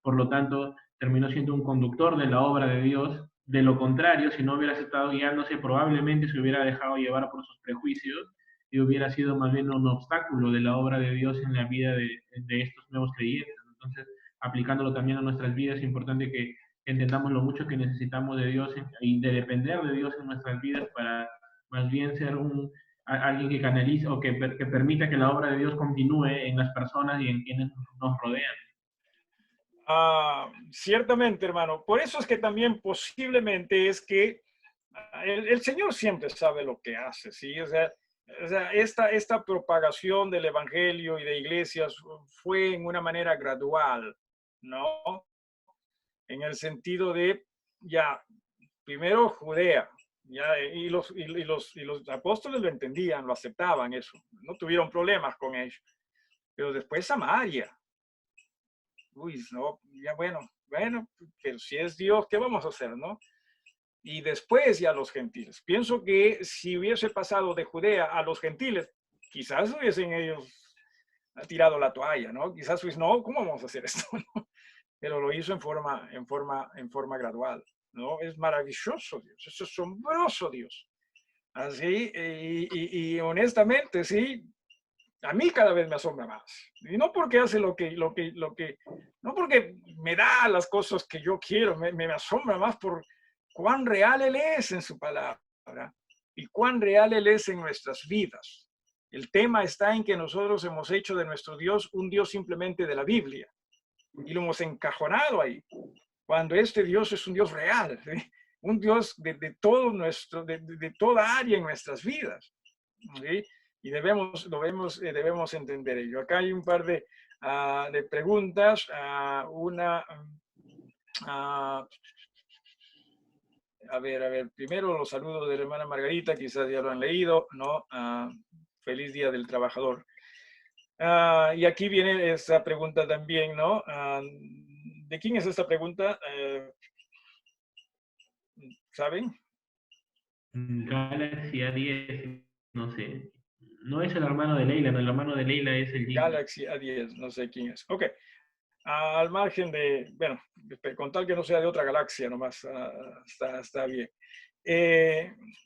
por lo tanto, terminó siendo un conductor de la obra de Dios. De lo contrario, si no hubiera estado guiándose, probablemente se hubiera dejado llevar por sus prejuicios y hubiera sido más bien un obstáculo de la obra de Dios en la vida de estos nuevos creyentes. Entonces, aplicándolo también a nuestras vidas, es importante que entendamos lo mucho que necesitamos de Dios y de depender de Dios en nuestras vidas para más bien ser alguien que canalice o que permita que la obra de Dios continúe en las personas y en quienes nos rodean. Ciertamente, hermano. Por eso es que también posiblemente es que el Señor siempre sabe lo que hace, ¿sí? O sea, esta propagación del Evangelio y de iglesias fue en una manera gradual, ¿no? En el sentido de, ya, primero Judea, ya, y los apóstoles lo entendían, lo aceptaban eso, no tuvieron problemas con ello. Pero después Samaria. Uy, no, ya bueno, pero si es Dios, ¿qué vamos a hacer, no? Y después ya los gentiles. Pienso que si hubiese pasado de Judea a los gentiles, quizás hubiesen ellos tirado la toalla, ¿no? Quizás hubiesen, no, ¿cómo vamos a hacer esto? Pero lo hizo en forma gradual, ¿no? Es maravilloso Dios, es asombroso Dios. Así, y honestamente, sí, a mí cada vez me asombra más. Y no porque hace no porque me da las cosas que yo quiero, me asombra más por cuán real Él es en su palabra y cuán real Él es en nuestras vidas. El tema está en que nosotros hemos hecho de nuestro Dios un Dios simplemente de la Biblia y lo hemos encajonado ahí, cuando este Dios es un Dios real, ¿sí? Un Dios de todo de toda área en nuestras vidas, ¿sí? Y debemos entender ello. Acá hay un par de preguntas. A ver, primero los saludos de la hermana Margarita, quizás ya lo han leído, ¿no? Feliz Día del Trabajador. Y aquí viene esta pregunta también, ¿no? ¿De quién es esta pregunta? ¿Saben? Galaxy A10, no sé. No es el hermano de Leila, no, el hermano de Leila es el Jin. Galaxy A10, no sé quién es. Ok. Al margen de, bueno, con tal que no sea de otra galaxia nomás, está bien.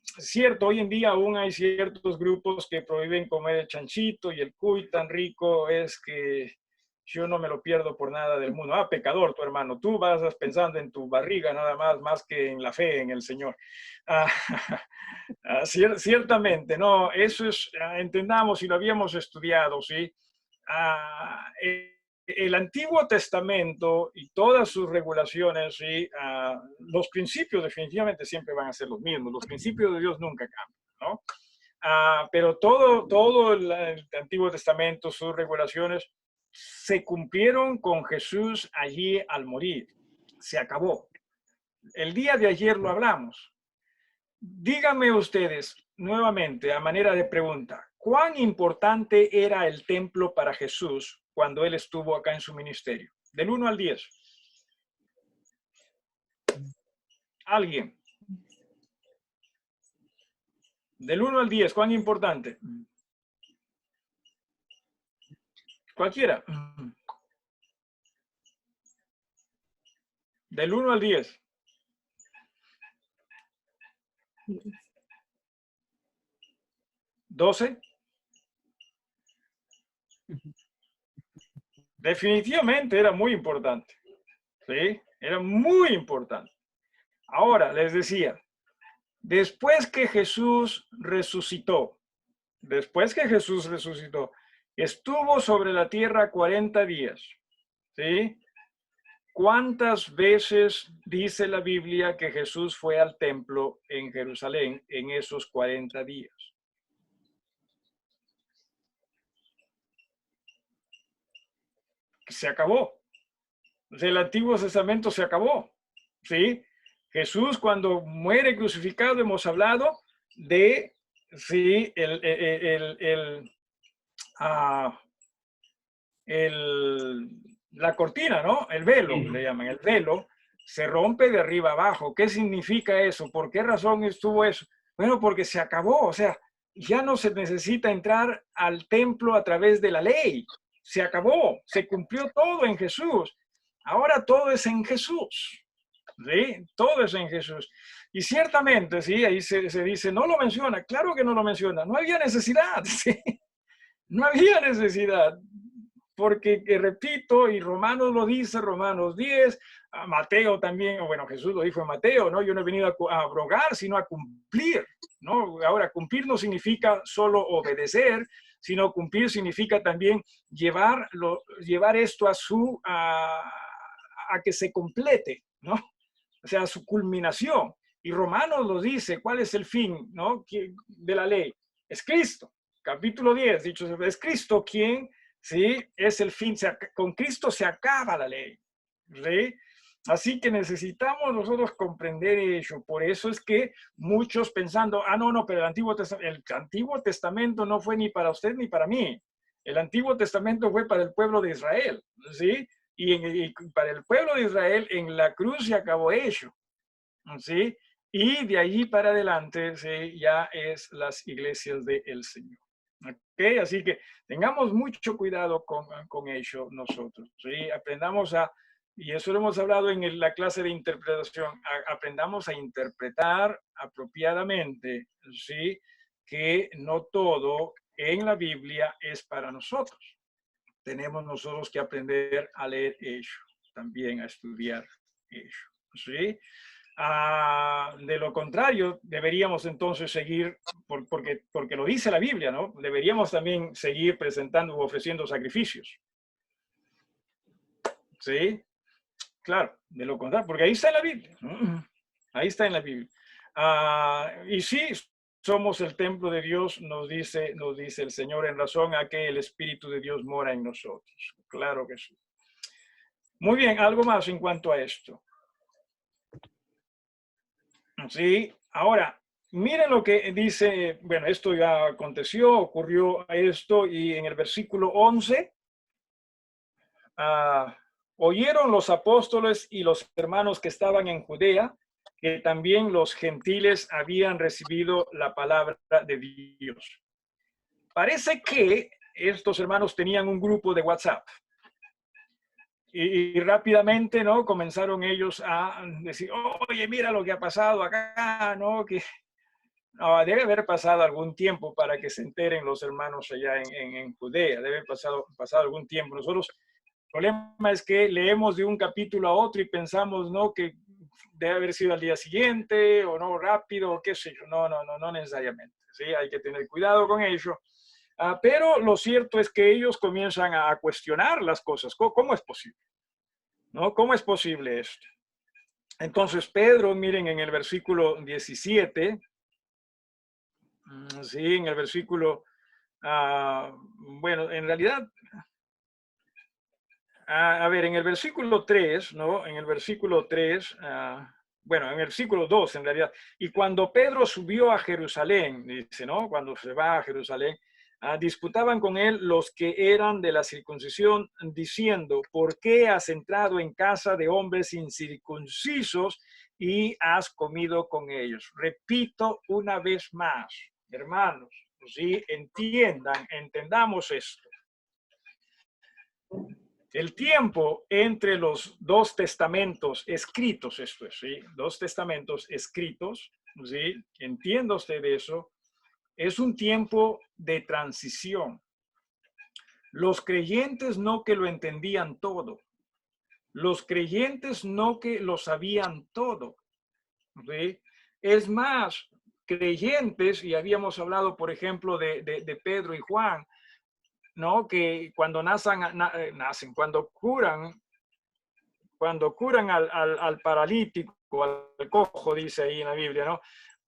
Cierto, hoy en día aún hay ciertos grupos que prohíben comer el chanchito y el cuy tan rico es que yo no me lo pierdo por nada del mundo. Pecador, tu hermano, tú vas pensando en tu barriga nada más que en la fe en el Señor. Ciertamente, no, eso es, entendamos y lo habíamos estudiado, ¿sí? El Antiguo Testamento y todas sus regulaciones, ¿sí? Los principios definitivamente siempre van a ser los mismos. Los principios de Dios nunca cambian, ¿no? Pero todo el Antiguo Testamento, sus regulaciones, se cumplieron con Jesús allí al morir. Se acabó. El día de ayer lo hablamos. Díganme ustedes, nuevamente, a manera de pregunta, ¿cuán importante era el templo para Jesús cuando Él estuvo acá en su ministerio? Del 1 al 10. ¿Alguien? Del 1 al 10, ¿cuán importante? Cualquiera. Del 1 al 10. 12. Definitivamente era muy importante. ¿Sí? Era muy importante. Ahora, les decía, después que Jesús resucitó, estuvo sobre la tierra 40 días. ¿Sí? ¿Cuántas veces dice la Biblia que Jesús fue al templo en Jerusalén en esos 40 días? Se acabó. El Antiguo Testamento se acabó. ¿Sí? Jesús cuando muere crucificado, hemos hablado de, sí, la cortina, ¿no? El velo, le llaman, el velo se rompe de arriba abajo. ¿Qué significa eso? ¿Por qué razón estuvo eso? Bueno, porque se acabó, o sea, ya no se necesita entrar al templo a través de la ley. Se acabó, se cumplió todo en Jesús. Ahora todo es en Jesús. ¿Sí? Todo es en Jesús. Y ciertamente, sí, ahí se dice, no lo menciona, claro que no lo menciona, no había necesidad, ¿sí? No había necesidad, porque, repito, y Romanos lo dice, Romanos 10, Mateo también, bueno, Jesús lo dijo en Mateo, ¿no? Yo no he venido a abrogar, sino a cumplir, ¿no? Ahora, cumplir no significa solo obedecer, sino cumplir significa también llevar esto a que se complete, ¿no? O sea, su culminación. Y Romanos lo dice, ¿cuál es el fin, ¿no? De la ley? Es Cristo. Capítulo 10, dicho, es Cristo quien, ¿sí? Es el fin. Con Cristo se acaba la ley, ¿sí? Así que necesitamos nosotros comprender ello. Por eso es que muchos pensando, no, pero el Antiguo Testamento no fue ni para usted ni para mí. El Antiguo Testamento fue para el pueblo de Israel, ¿sí? Y para el pueblo de Israel en la cruz se acabó ello, ¿sí? Y de allí para adelante, ¿sí? Ya es las iglesias del Señor. ¿Ok? Así que tengamos mucho cuidado con ello nosotros, ¿sí? Aprendamos y eso lo hemos hablado en la clase de interpretación, aprendamos a interpretar apropiadamente, ¿sí? Que no todo en la Biblia es para nosotros. Tenemos nosotros que aprender a leer ello, también a estudiar ello, ¿sí? De lo contrario, deberíamos entonces seguir, porque lo dice la Biblia, ¿no? Deberíamos también seguir presentando o ofreciendo sacrificios. ¿Sí? Claro, de lo contrario, porque ahí está en la Biblia. ¿No? Ahí está en la Biblia. Y sí, somos el templo de Dios, nos dice el Señor, en razón a que el Espíritu de Dios mora en nosotros. Claro que sí. Muy bien, algo más en cuanto a esto. Sí, ahora, miren lo que dice, bueno, esto ya aconteció, ocurrió esto, y en el versículo 11, oyeron los apóstoles y los hermanos que estaban en Judea, que también los gentiles habían recibido la palabra de Dios. Parece que estos hermanos tenían un grupo de WhatsApp. Y rápidamente, ¿no? Comenzaron ellos a decir, oye, mira lo que ha pasado acá, ¿no? Que debe haber pasado algún tiempo para que se enteren los hermanos allá en Judea. Debe haber pasado algún tiempo. Nosotros, el problema es que leemos de un capítulo a otro y pensamos, ¿no? Que debe haber sido al día siguiente o no rápido, o qué sé yo. No necesariamente. ¿Sí? Hay que tener cuidado con ello. Pero lo cierto es que ellos comienzan a cuestionar las cosas. ¿Cómo es posible? ¿No? ¿Cómo es posible esto? Entonces, Pedro, miren en el versículo 17, sí, en el versículo, bueno, en realidad, a ver, en el versículo 3, ¿no? En el versículo 3, bueno, en el versículo 2, en realidad, y cuando Pedro subió a Jerusalén, dice, ¿no? Cuando se va a Jerusalén, disputaban con él los que eran de la circuncisión, diciendo, ¿por qué has entrado en casa de hombres incircuncisos y has comido con ellos? Repito una vez más, hermanos, ¿sí? Entendamos esto. El tiempo entre los dos testamentos escritos, esto es, ¿sí? Dos testamentos escritos, ¿sí? Entienda usted eso, es un tiempo de transición. Los creyentes no que lo entendían todo. Los creyentes no que lo sabían todo. ¿Sí? Es más, creyentes, y habíamos hablado, por ejemplo, de Pedro y Juan, ¿no? Que cuando cuando curan al paralítico, al cojo, dice ahí en la Biblia, ¿no?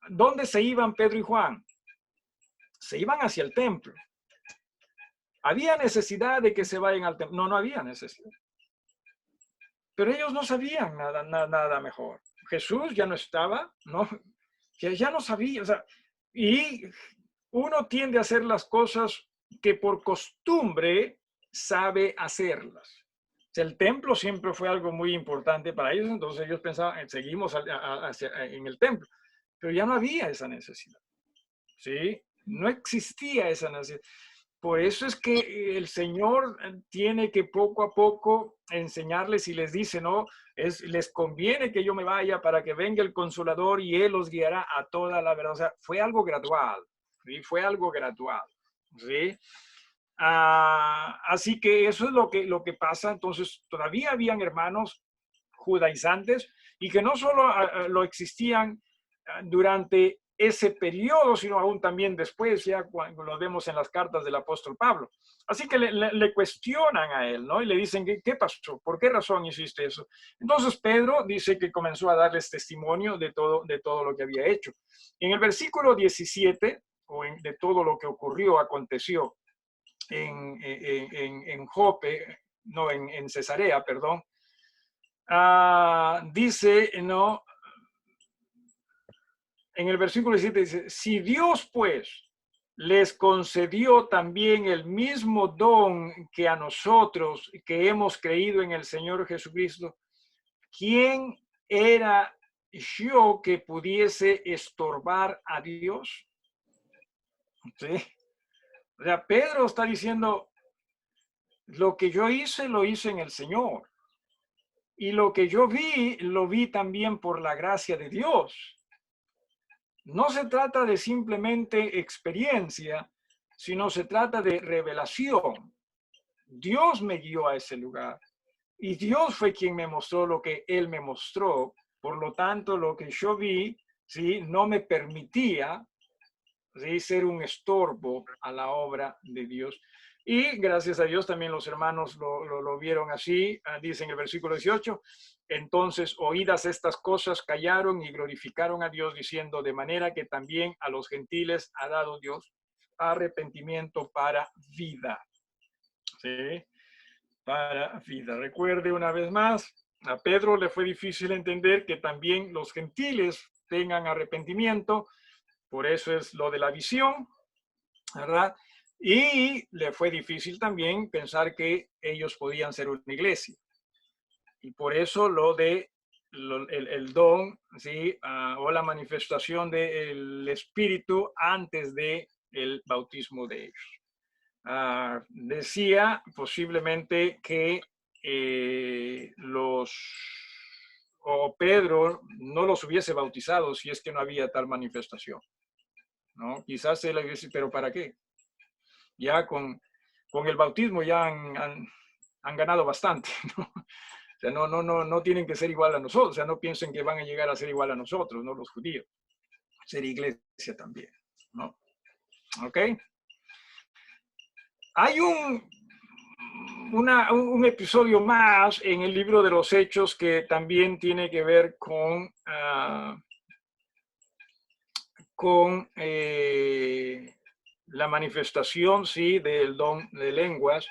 ¿Dónde se iban Pedro y Juan? Se iban hacia el templo. ¿Había necesidad de que se vayan al templo? No había necesidad. Pero ellos no sabían nada mejor. Jesús ya no estaba, ¿no? Ya no sabía, o sea, y uno tiende a hacer las cosas que por costumbre sabe hacerlas. O sea, el templo siempre fue algo muy importante para ellos, entonces ellos pensaban, seguimos en el templo, pero ya no había esa necesidad, ¿sí? No existía esa necesidad. Por eso es que el Señor tiene que poco a poco enseñarles y les dice, no, les conviene que yo me vaya para que venga el Consolador y Él los guiará a toda la verdad. O sea, fue algo gradual, ¿sí? Fue algo gradual, ¿sí? Así que eso es lo que pasa. Entonces, todavía habían hermanos judaizantes y que no solo lo existían durante ese periodo, sino aún también después, ya cuando lo vemos en las cartas del apóstol Pablo. Así que le cuestionan a él, ¿no? Y le dicen, ¿qué pasó? ¿Por qué razón hiciste eso? Entonces Pedro dice que comenzó a darles testimonio de todo lo que había hecho. En el versículo 17, de todo lo que aconteció en Jope, no, en Cesarea, perdón, dice, ¿no? En el versículo 17 dice, si Dios pues les concedió también el mismo don que a nosotros que hemos creído en el Señor Jesucristo, ¿quién era yo que pudiese estorbar a Dios? ¿Sí? O sea, Pedro está diciendo, lo que yo hice, lo hice en el Señor. Y lo que yo vi, lo vi también por la gracia de Dios. No se trata de simplemente experiencia, sino se trata de revelación. Dios me guió a ese lugar y Dios fue quien me mostró lo que Él me mostró. Por lo tanto, lo que yo vi, ¿sí? No me permitía, ¿sí? Ser un estorbo a la obra de Dios. Y gracias a Dios también los hermanos lo vieron así, dice en el versículo 18, entonces oídas estas cosas callaron y glorificaron a Dios diciendo, de manera que también a los gentiles ha dado Dios arrepentimiento para vida. ¿Sí? Para vida. Recuerde una vez más, a Pedro le fue difícil entender que también los gentiles tengan arrepentimiento, por eso es lo de la visión, ¿verdad? Y le fue difícil también pensar que ellos podían ser una iglesia. Y por eso lo de el don, ¿sí? O la manifestación del Espíritu antes de el bautismo de ellos. Decía posiblemente que o Pedro no los hubiese bautizado si es que no había tal manifestación, ¿no? Quizás él dice, pero ¿para qué? Ya con el bautismo ya han ganado bastante, ¿no? O sea, no tienen que ser igual a nosotros, o sea, no piensen que van a llegar a ser igual a nosotros, ¿no? Los judíos. Ser iglesia también, ¿no? ¿Ok? Hay un episodio más en el libro de los Hechos que también tiene que ver con la manifestación, sí, del don de lenguas.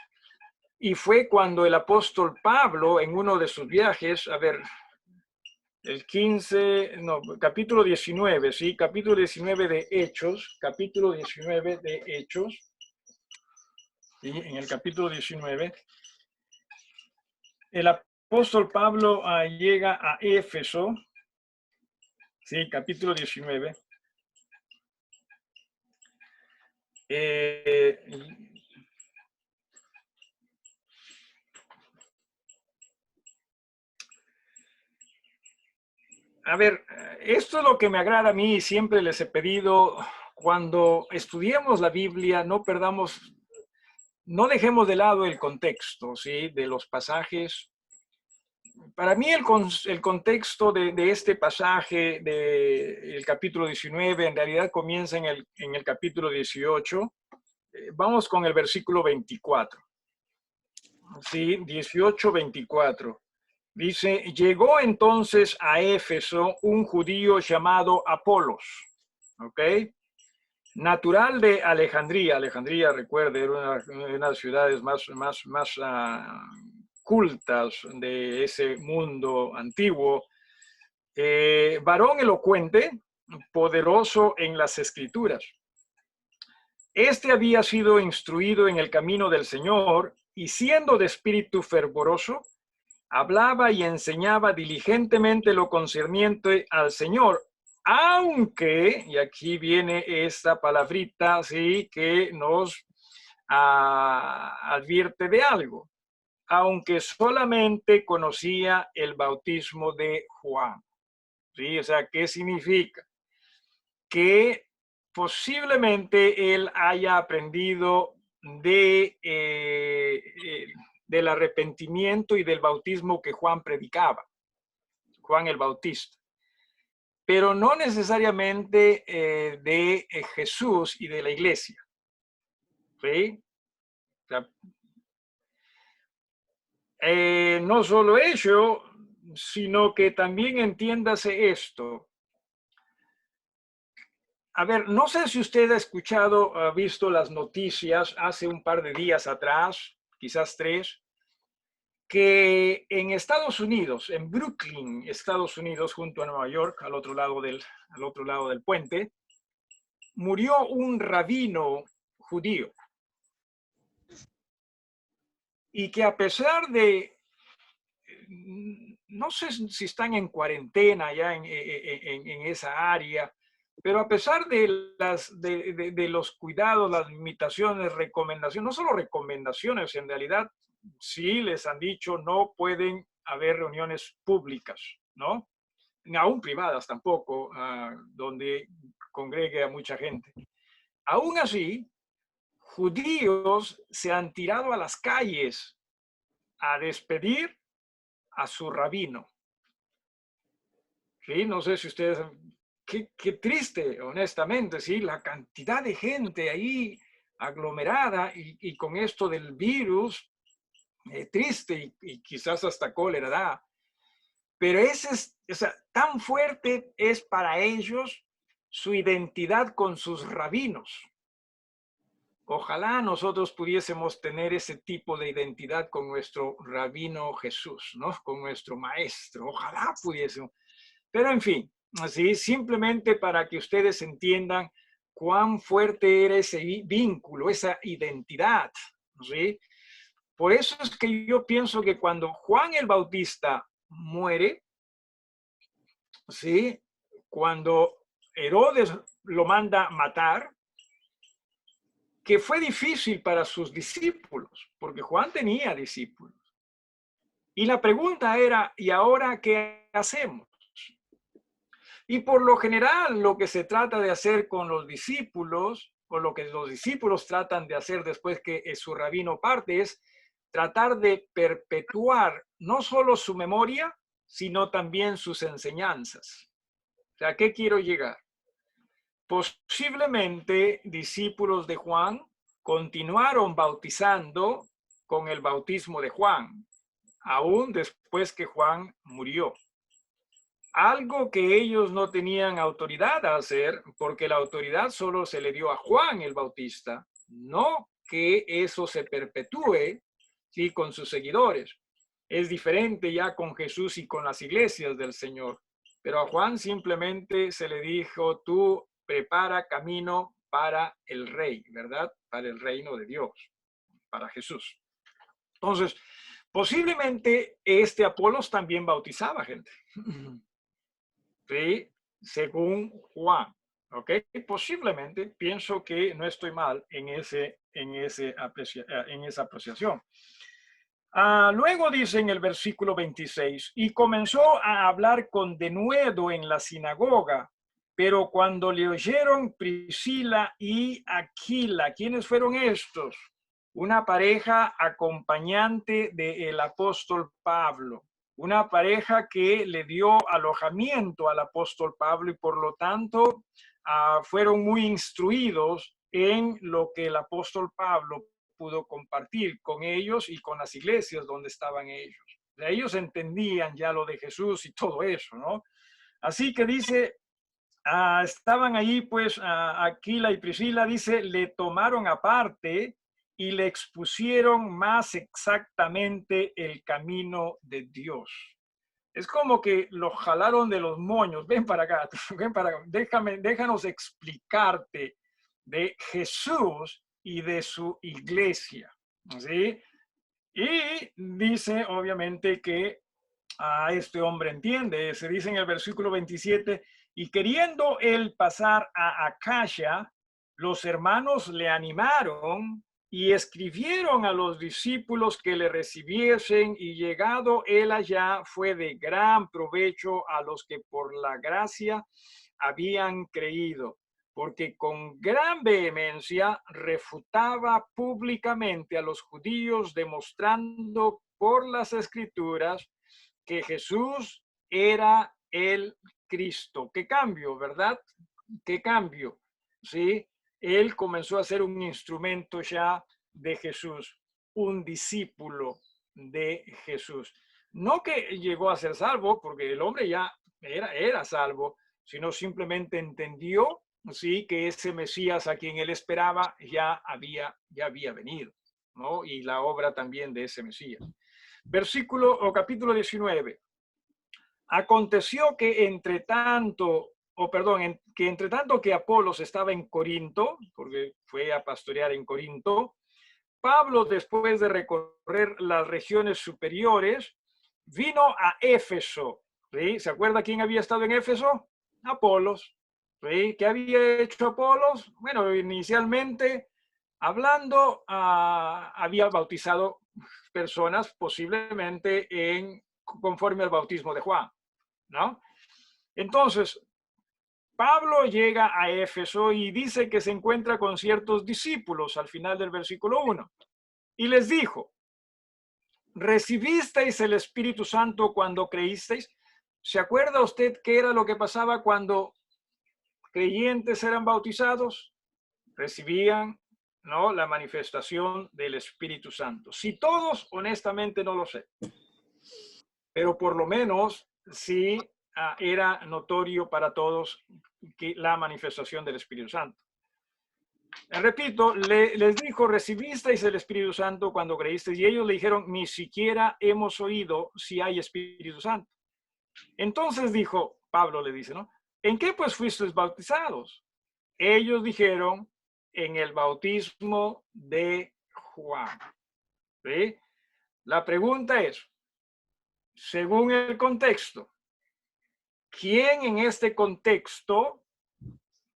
Y fue cuando el apóstol Pablo, en uno de sus viajes, el 15, no, capítulo 19, sí, capítulo 19 de Hechos, capítulo 19 de Hechos, ¿sí? En el capítulo 19, el apóstol Pablo llega a Éfeso, sí, capítulo 19. A ver, esto es lo que me agrada a mí y siempre les he pedido, cuando estudiemos la Biblia, no dejemos de lado el contexto, ¿sí? De los pasajes. Para mí el contexto de este pasaje del capítulo 19 en realidad comienza en el capítulo 18. Vamos con el versículo 24. Sí, 18, 24. Dice, llegó entonces a Éfeso un judío llamado Apolos, ¿ok? Natural de Alejandría. Alejandría, recuerde, era una de las ciudades más cultas de ese mundo antiguo. Varón elocuente, poderoso en las escrituras. Este había sido instruido en el camino del Señor y siendo de espíritu fervoroso, hablaba y enseñaba diligentemente lo concerniente al Señor, aunque, y aquí viene esta palabrita, sí, que nos advierte de algo, aunque solamente conocía el bautismo de Juan. ¿Sí? O sea, ¿qué significa? Que posiblemente él haya aprendido del arrepentimiento y del bautismo que Juan predicaba, Juan el Bautista, pero no necesariamente de Jesús y de la iglesia. ¿Sí? O sea, no solo ello, sino que también entiéndase esto. A ver, no sé si usted ha escuchado, ha visto las noticias hace un par de días atrás, quizás 3, que en Estados Unidos, en Brooklyn, Estados Unidos, junto a Nueva York, al otro lado del puente, murió un rabino judío. Y que a pesar de, no sé si están en cuarentena ya en esa área, pero a pesar de los cuidados, las limitaciones, recomendaciones, no solo recomendaciones, en realidad sí les han dicho no pueden haber reuniones públicas, ¿no? Ni aún privadas tampoco, donde congregue a mucha gente. Aún así, judíos se han tirado a las calles a despedir a su rabino. ¿Sí? No sé si ustedes, qué triste, honestamente, ¿sí? La cantidad de gente ahí aglomerada y con esto del virus, triste y quizás hasta cólera da. Pero o sea, tan fuerte es para ellos su identidad con sus rabinos. Ojalá nosotros pudiésemos tener ese tipo de identidad con nuestro rabino Jesús, ¿no? Con nuestro maestro. Ojalá pudiésemos. Pero en fin, así simplemente para que ustedes entiendan cuán fuerte era ese vínculo, esa identidad, ¿sí? Por eso es que yo pienso que cuando Juan el Bautista muere, ¿sí? Cuando Herodes lo manda matar, que fue difícil para sus discípulos, porque Juan tenía discípulos. Y la pregunta era, ¿y ahora qué hacemos? Y por lo general, lo que se trata de hacer con los discípulos, o lo que los discípulos tratan de hacer después que su rabino parte, es tratar de perpetuar no solo su memoria, sino también sus enseñanzas. O sea, ¿a qué quiero llegar? Posiblemente discípulos de Juan continuaron bautizando con el bautismo de Juan, aún después que Juan murió. Algo que ellos no tenían autoridad a hacer, porque la autoridad solo se le dio a Juan el Bautista, no que eso se perpetúe, ¿sí? Con sus seguidores. Es diferente ya con Jesús y con las iglesias del Señor. Pero a Juan simplemente se le dijo, tú prepara camino para el rey, ¿verdad? Para el reino de Dios, para Jesús. Entonces, posiblemente este Apolos también bautizaba gente. ¿Sí? Según Juan. ¿Ok? Posiblemente pienso que no estoy mal en esa apreciación. Luego dice en el versículo 26, y comenzó a hablar con denuedo en la sinagoga, pero cuando le oyeron Priscila y Aquila, ¿quiénes fueron estos? Una pareja acompañante del apóstol Pablo, una pareja que le dio alojamiento al apóstol Pablo y por lo tanto fueron muy instruidos en lo que el apóstol Pablo pudo compartir con ellos y con las iglesias donde estaban ellos. Ellos entendían ya lo de Jesús y todo eso, ¿no? Así que dice, estaban ahí pues Aquila y Priscila, dice, le tomaron aparte y le expusieron más exactamente el camino de Dios. Es como que lo jalaron de los moños. Ven para acá, ven para acá. Déjanos explicarte de Jesús y de su iglesia. ¿Sí? Y dice, obviamente, que a este hombre entiende. Se dice en el versículo 27, y queriendo él pasar a Acaya, los hermanos le animaron y escribieron a los discípulos que le recibiesen, y llegado él allá fue de gran provecho a los que por la gracia habían creído, porque con gran vehemencia refutaba públicamente a los judíos, demostrando por las escrituras que Jesús era el Cristo. ¿Qué cambio, verdad? ¿Qué cambio? ¿Sí? Él comenzó a ser un instrumento ya de Jesús, un discípulo de Jesús. No que llegó a ser salvo, porque el hombre ya era salvo, sino simplemente entendió, ¿sí? Que ese Mesías a quien él esperaba ya había venido, ¿no? Y la obra también de ese Mesías. Versículo o capítulo 19. Aconteció que entre tanto que Apolos estaba en Corinto, porque fue a pastorear en Corinto, Pablo, después de recorrer las regiones superiores, vino a Éfeso. ¿Sí? ¿Se acuerda quién había estado en Éfeso? Apolos. ¿Sí? ¿Qué había hecho Apolos? Bueno, inicialmente hablando, había bautizado personas posiblemente conforme al bautismo de Juan, ¿no? Entonces, Pablo llega a Éfeso y dice que se encuentra con ciertos discípulos al final del versículo 1 y les dijo, ¿recibisteis el Espíritu Santo cuando creísteis? ¿Se acuerda usted qué era lo que pasaba cuando creyentes eran bautizados? Recibían, ¿no?, la manifestación del Espíritu Santo. Si todos, honestamente no lo sé, pero por lo menos sí era notorio para todos que la manifestación del Espíritu Santo. Repito, les dijo, ¿recibisteis el Espíritu Santo cuando creísteis? Y ellos le dijeron, ni siquiera hemos oído si hay Espíritu Santo. Entonces dijo, Pablo le dice, ¿no? ¿En qué pues fuisteis bautizados? Ellos dijeron, en el bautismo de Juan. ¿Sí? La pregunta es, según el contexto, ¿quién en este contexto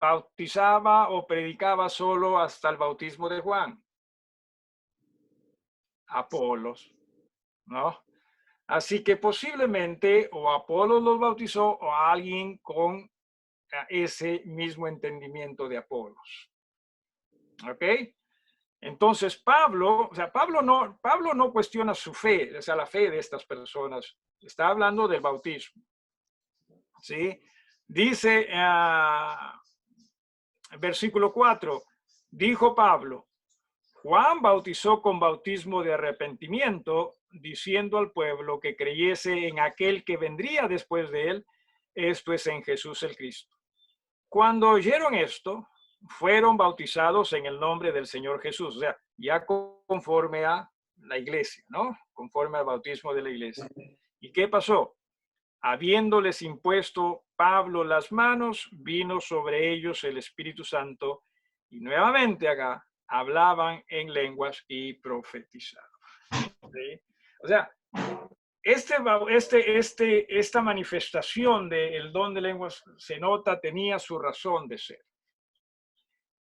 bautizaba o predicaba solo hasta el bautismo de Juan? Apolos, ¿no? Así que posiblemente o Apolos los bautizó o alguien con ese mismo entendimiento de Apolos. ¿Ok? Entonces Pablo no cuestiona su fe, o sea, la fe de estas personas. Está hablando del bautismo. ¿Sí? Dice, versículo 4, dijo Pablo, Juan bautizó con bautismo de arrepentimiento, diciendo al pueblo que creyese en aquel que vendría después de él, esto es en Jesús el Cristo. Cuando oyeron esto, fueron bautizados en el nombre del Señor Jesús, o sea, ya conforme a la iglesia, ¿no? Conforme al bautismo de la iglesia. ¿Y qué pasó? Habiéndoles impuesto Pablo las manos, vino sobre ellos el Espíritu Santo y nuevamente acá hablaban en lenguas y profetizaban. ¿Sí? O sea, esta manifestación del don de lenguas se nota, tenía su razón de ser.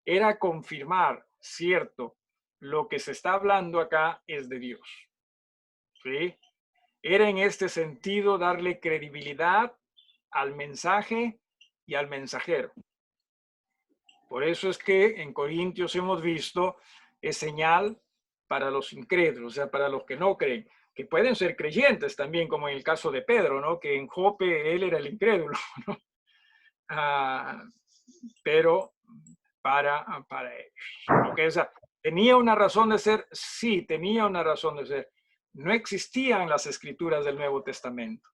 Era confirmar, cierto, lo que se está hablando acá es de Dios. ¿Sí? Era en este sentido darle credibilidad al mensaje y al mensajero. Por eso es que en Corintios hemos visto es señal para los incrédulos, o sea, para los que no creen, que pueden ser creyentes también, como en el caso de Pedro, ¿no? Que en Jope él era el incrédulo, ¿no? Pero para ellos. ¿Okay? O sea, ¿tenía una razón de ser? Sí, tenía una razón de ser. No existían las escrituras del Nuevo Testamento.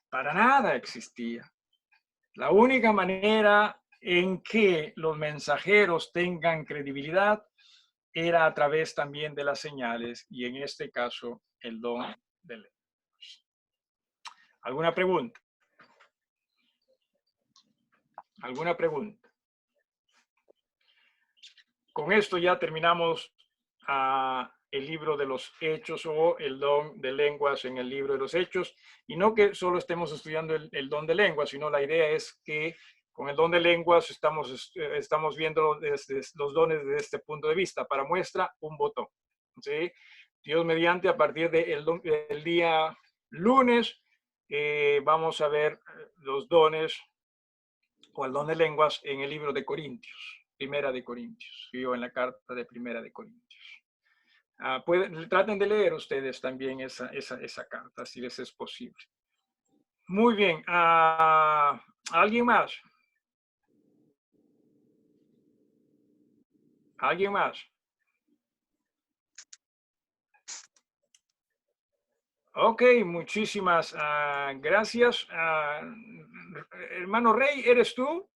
Para nada existía. La única manera en que los mensajeros tengan credibilidad era a través también de las señales y en este caso el don de lenguas. ¿Alguna pregunta? ¿Alguna pregunta? Con esto ya terminamos el libro de los Hechos o el don de lenguas en el libro de los Hechos. Y no que solo estemos estudiando el don de lenguas, sino la idea es que con el don de lenguas estamos viendo los dones desde este punto de vista. Para muestra, un botón. ¿Sí? Dios mediante, a partir del día lunes, vamos a ver los dones o el don de lenguas en el libro de Corintios. Primera de Corintios, o en la carta de Primera de Corintios. Traten de leer ustedes también esa carta, si les es posible. Muy bien. ¿Alguien más? ¿Alguien más? Ok, muchísimas gracias. Hermano Rey, ¿eres tú?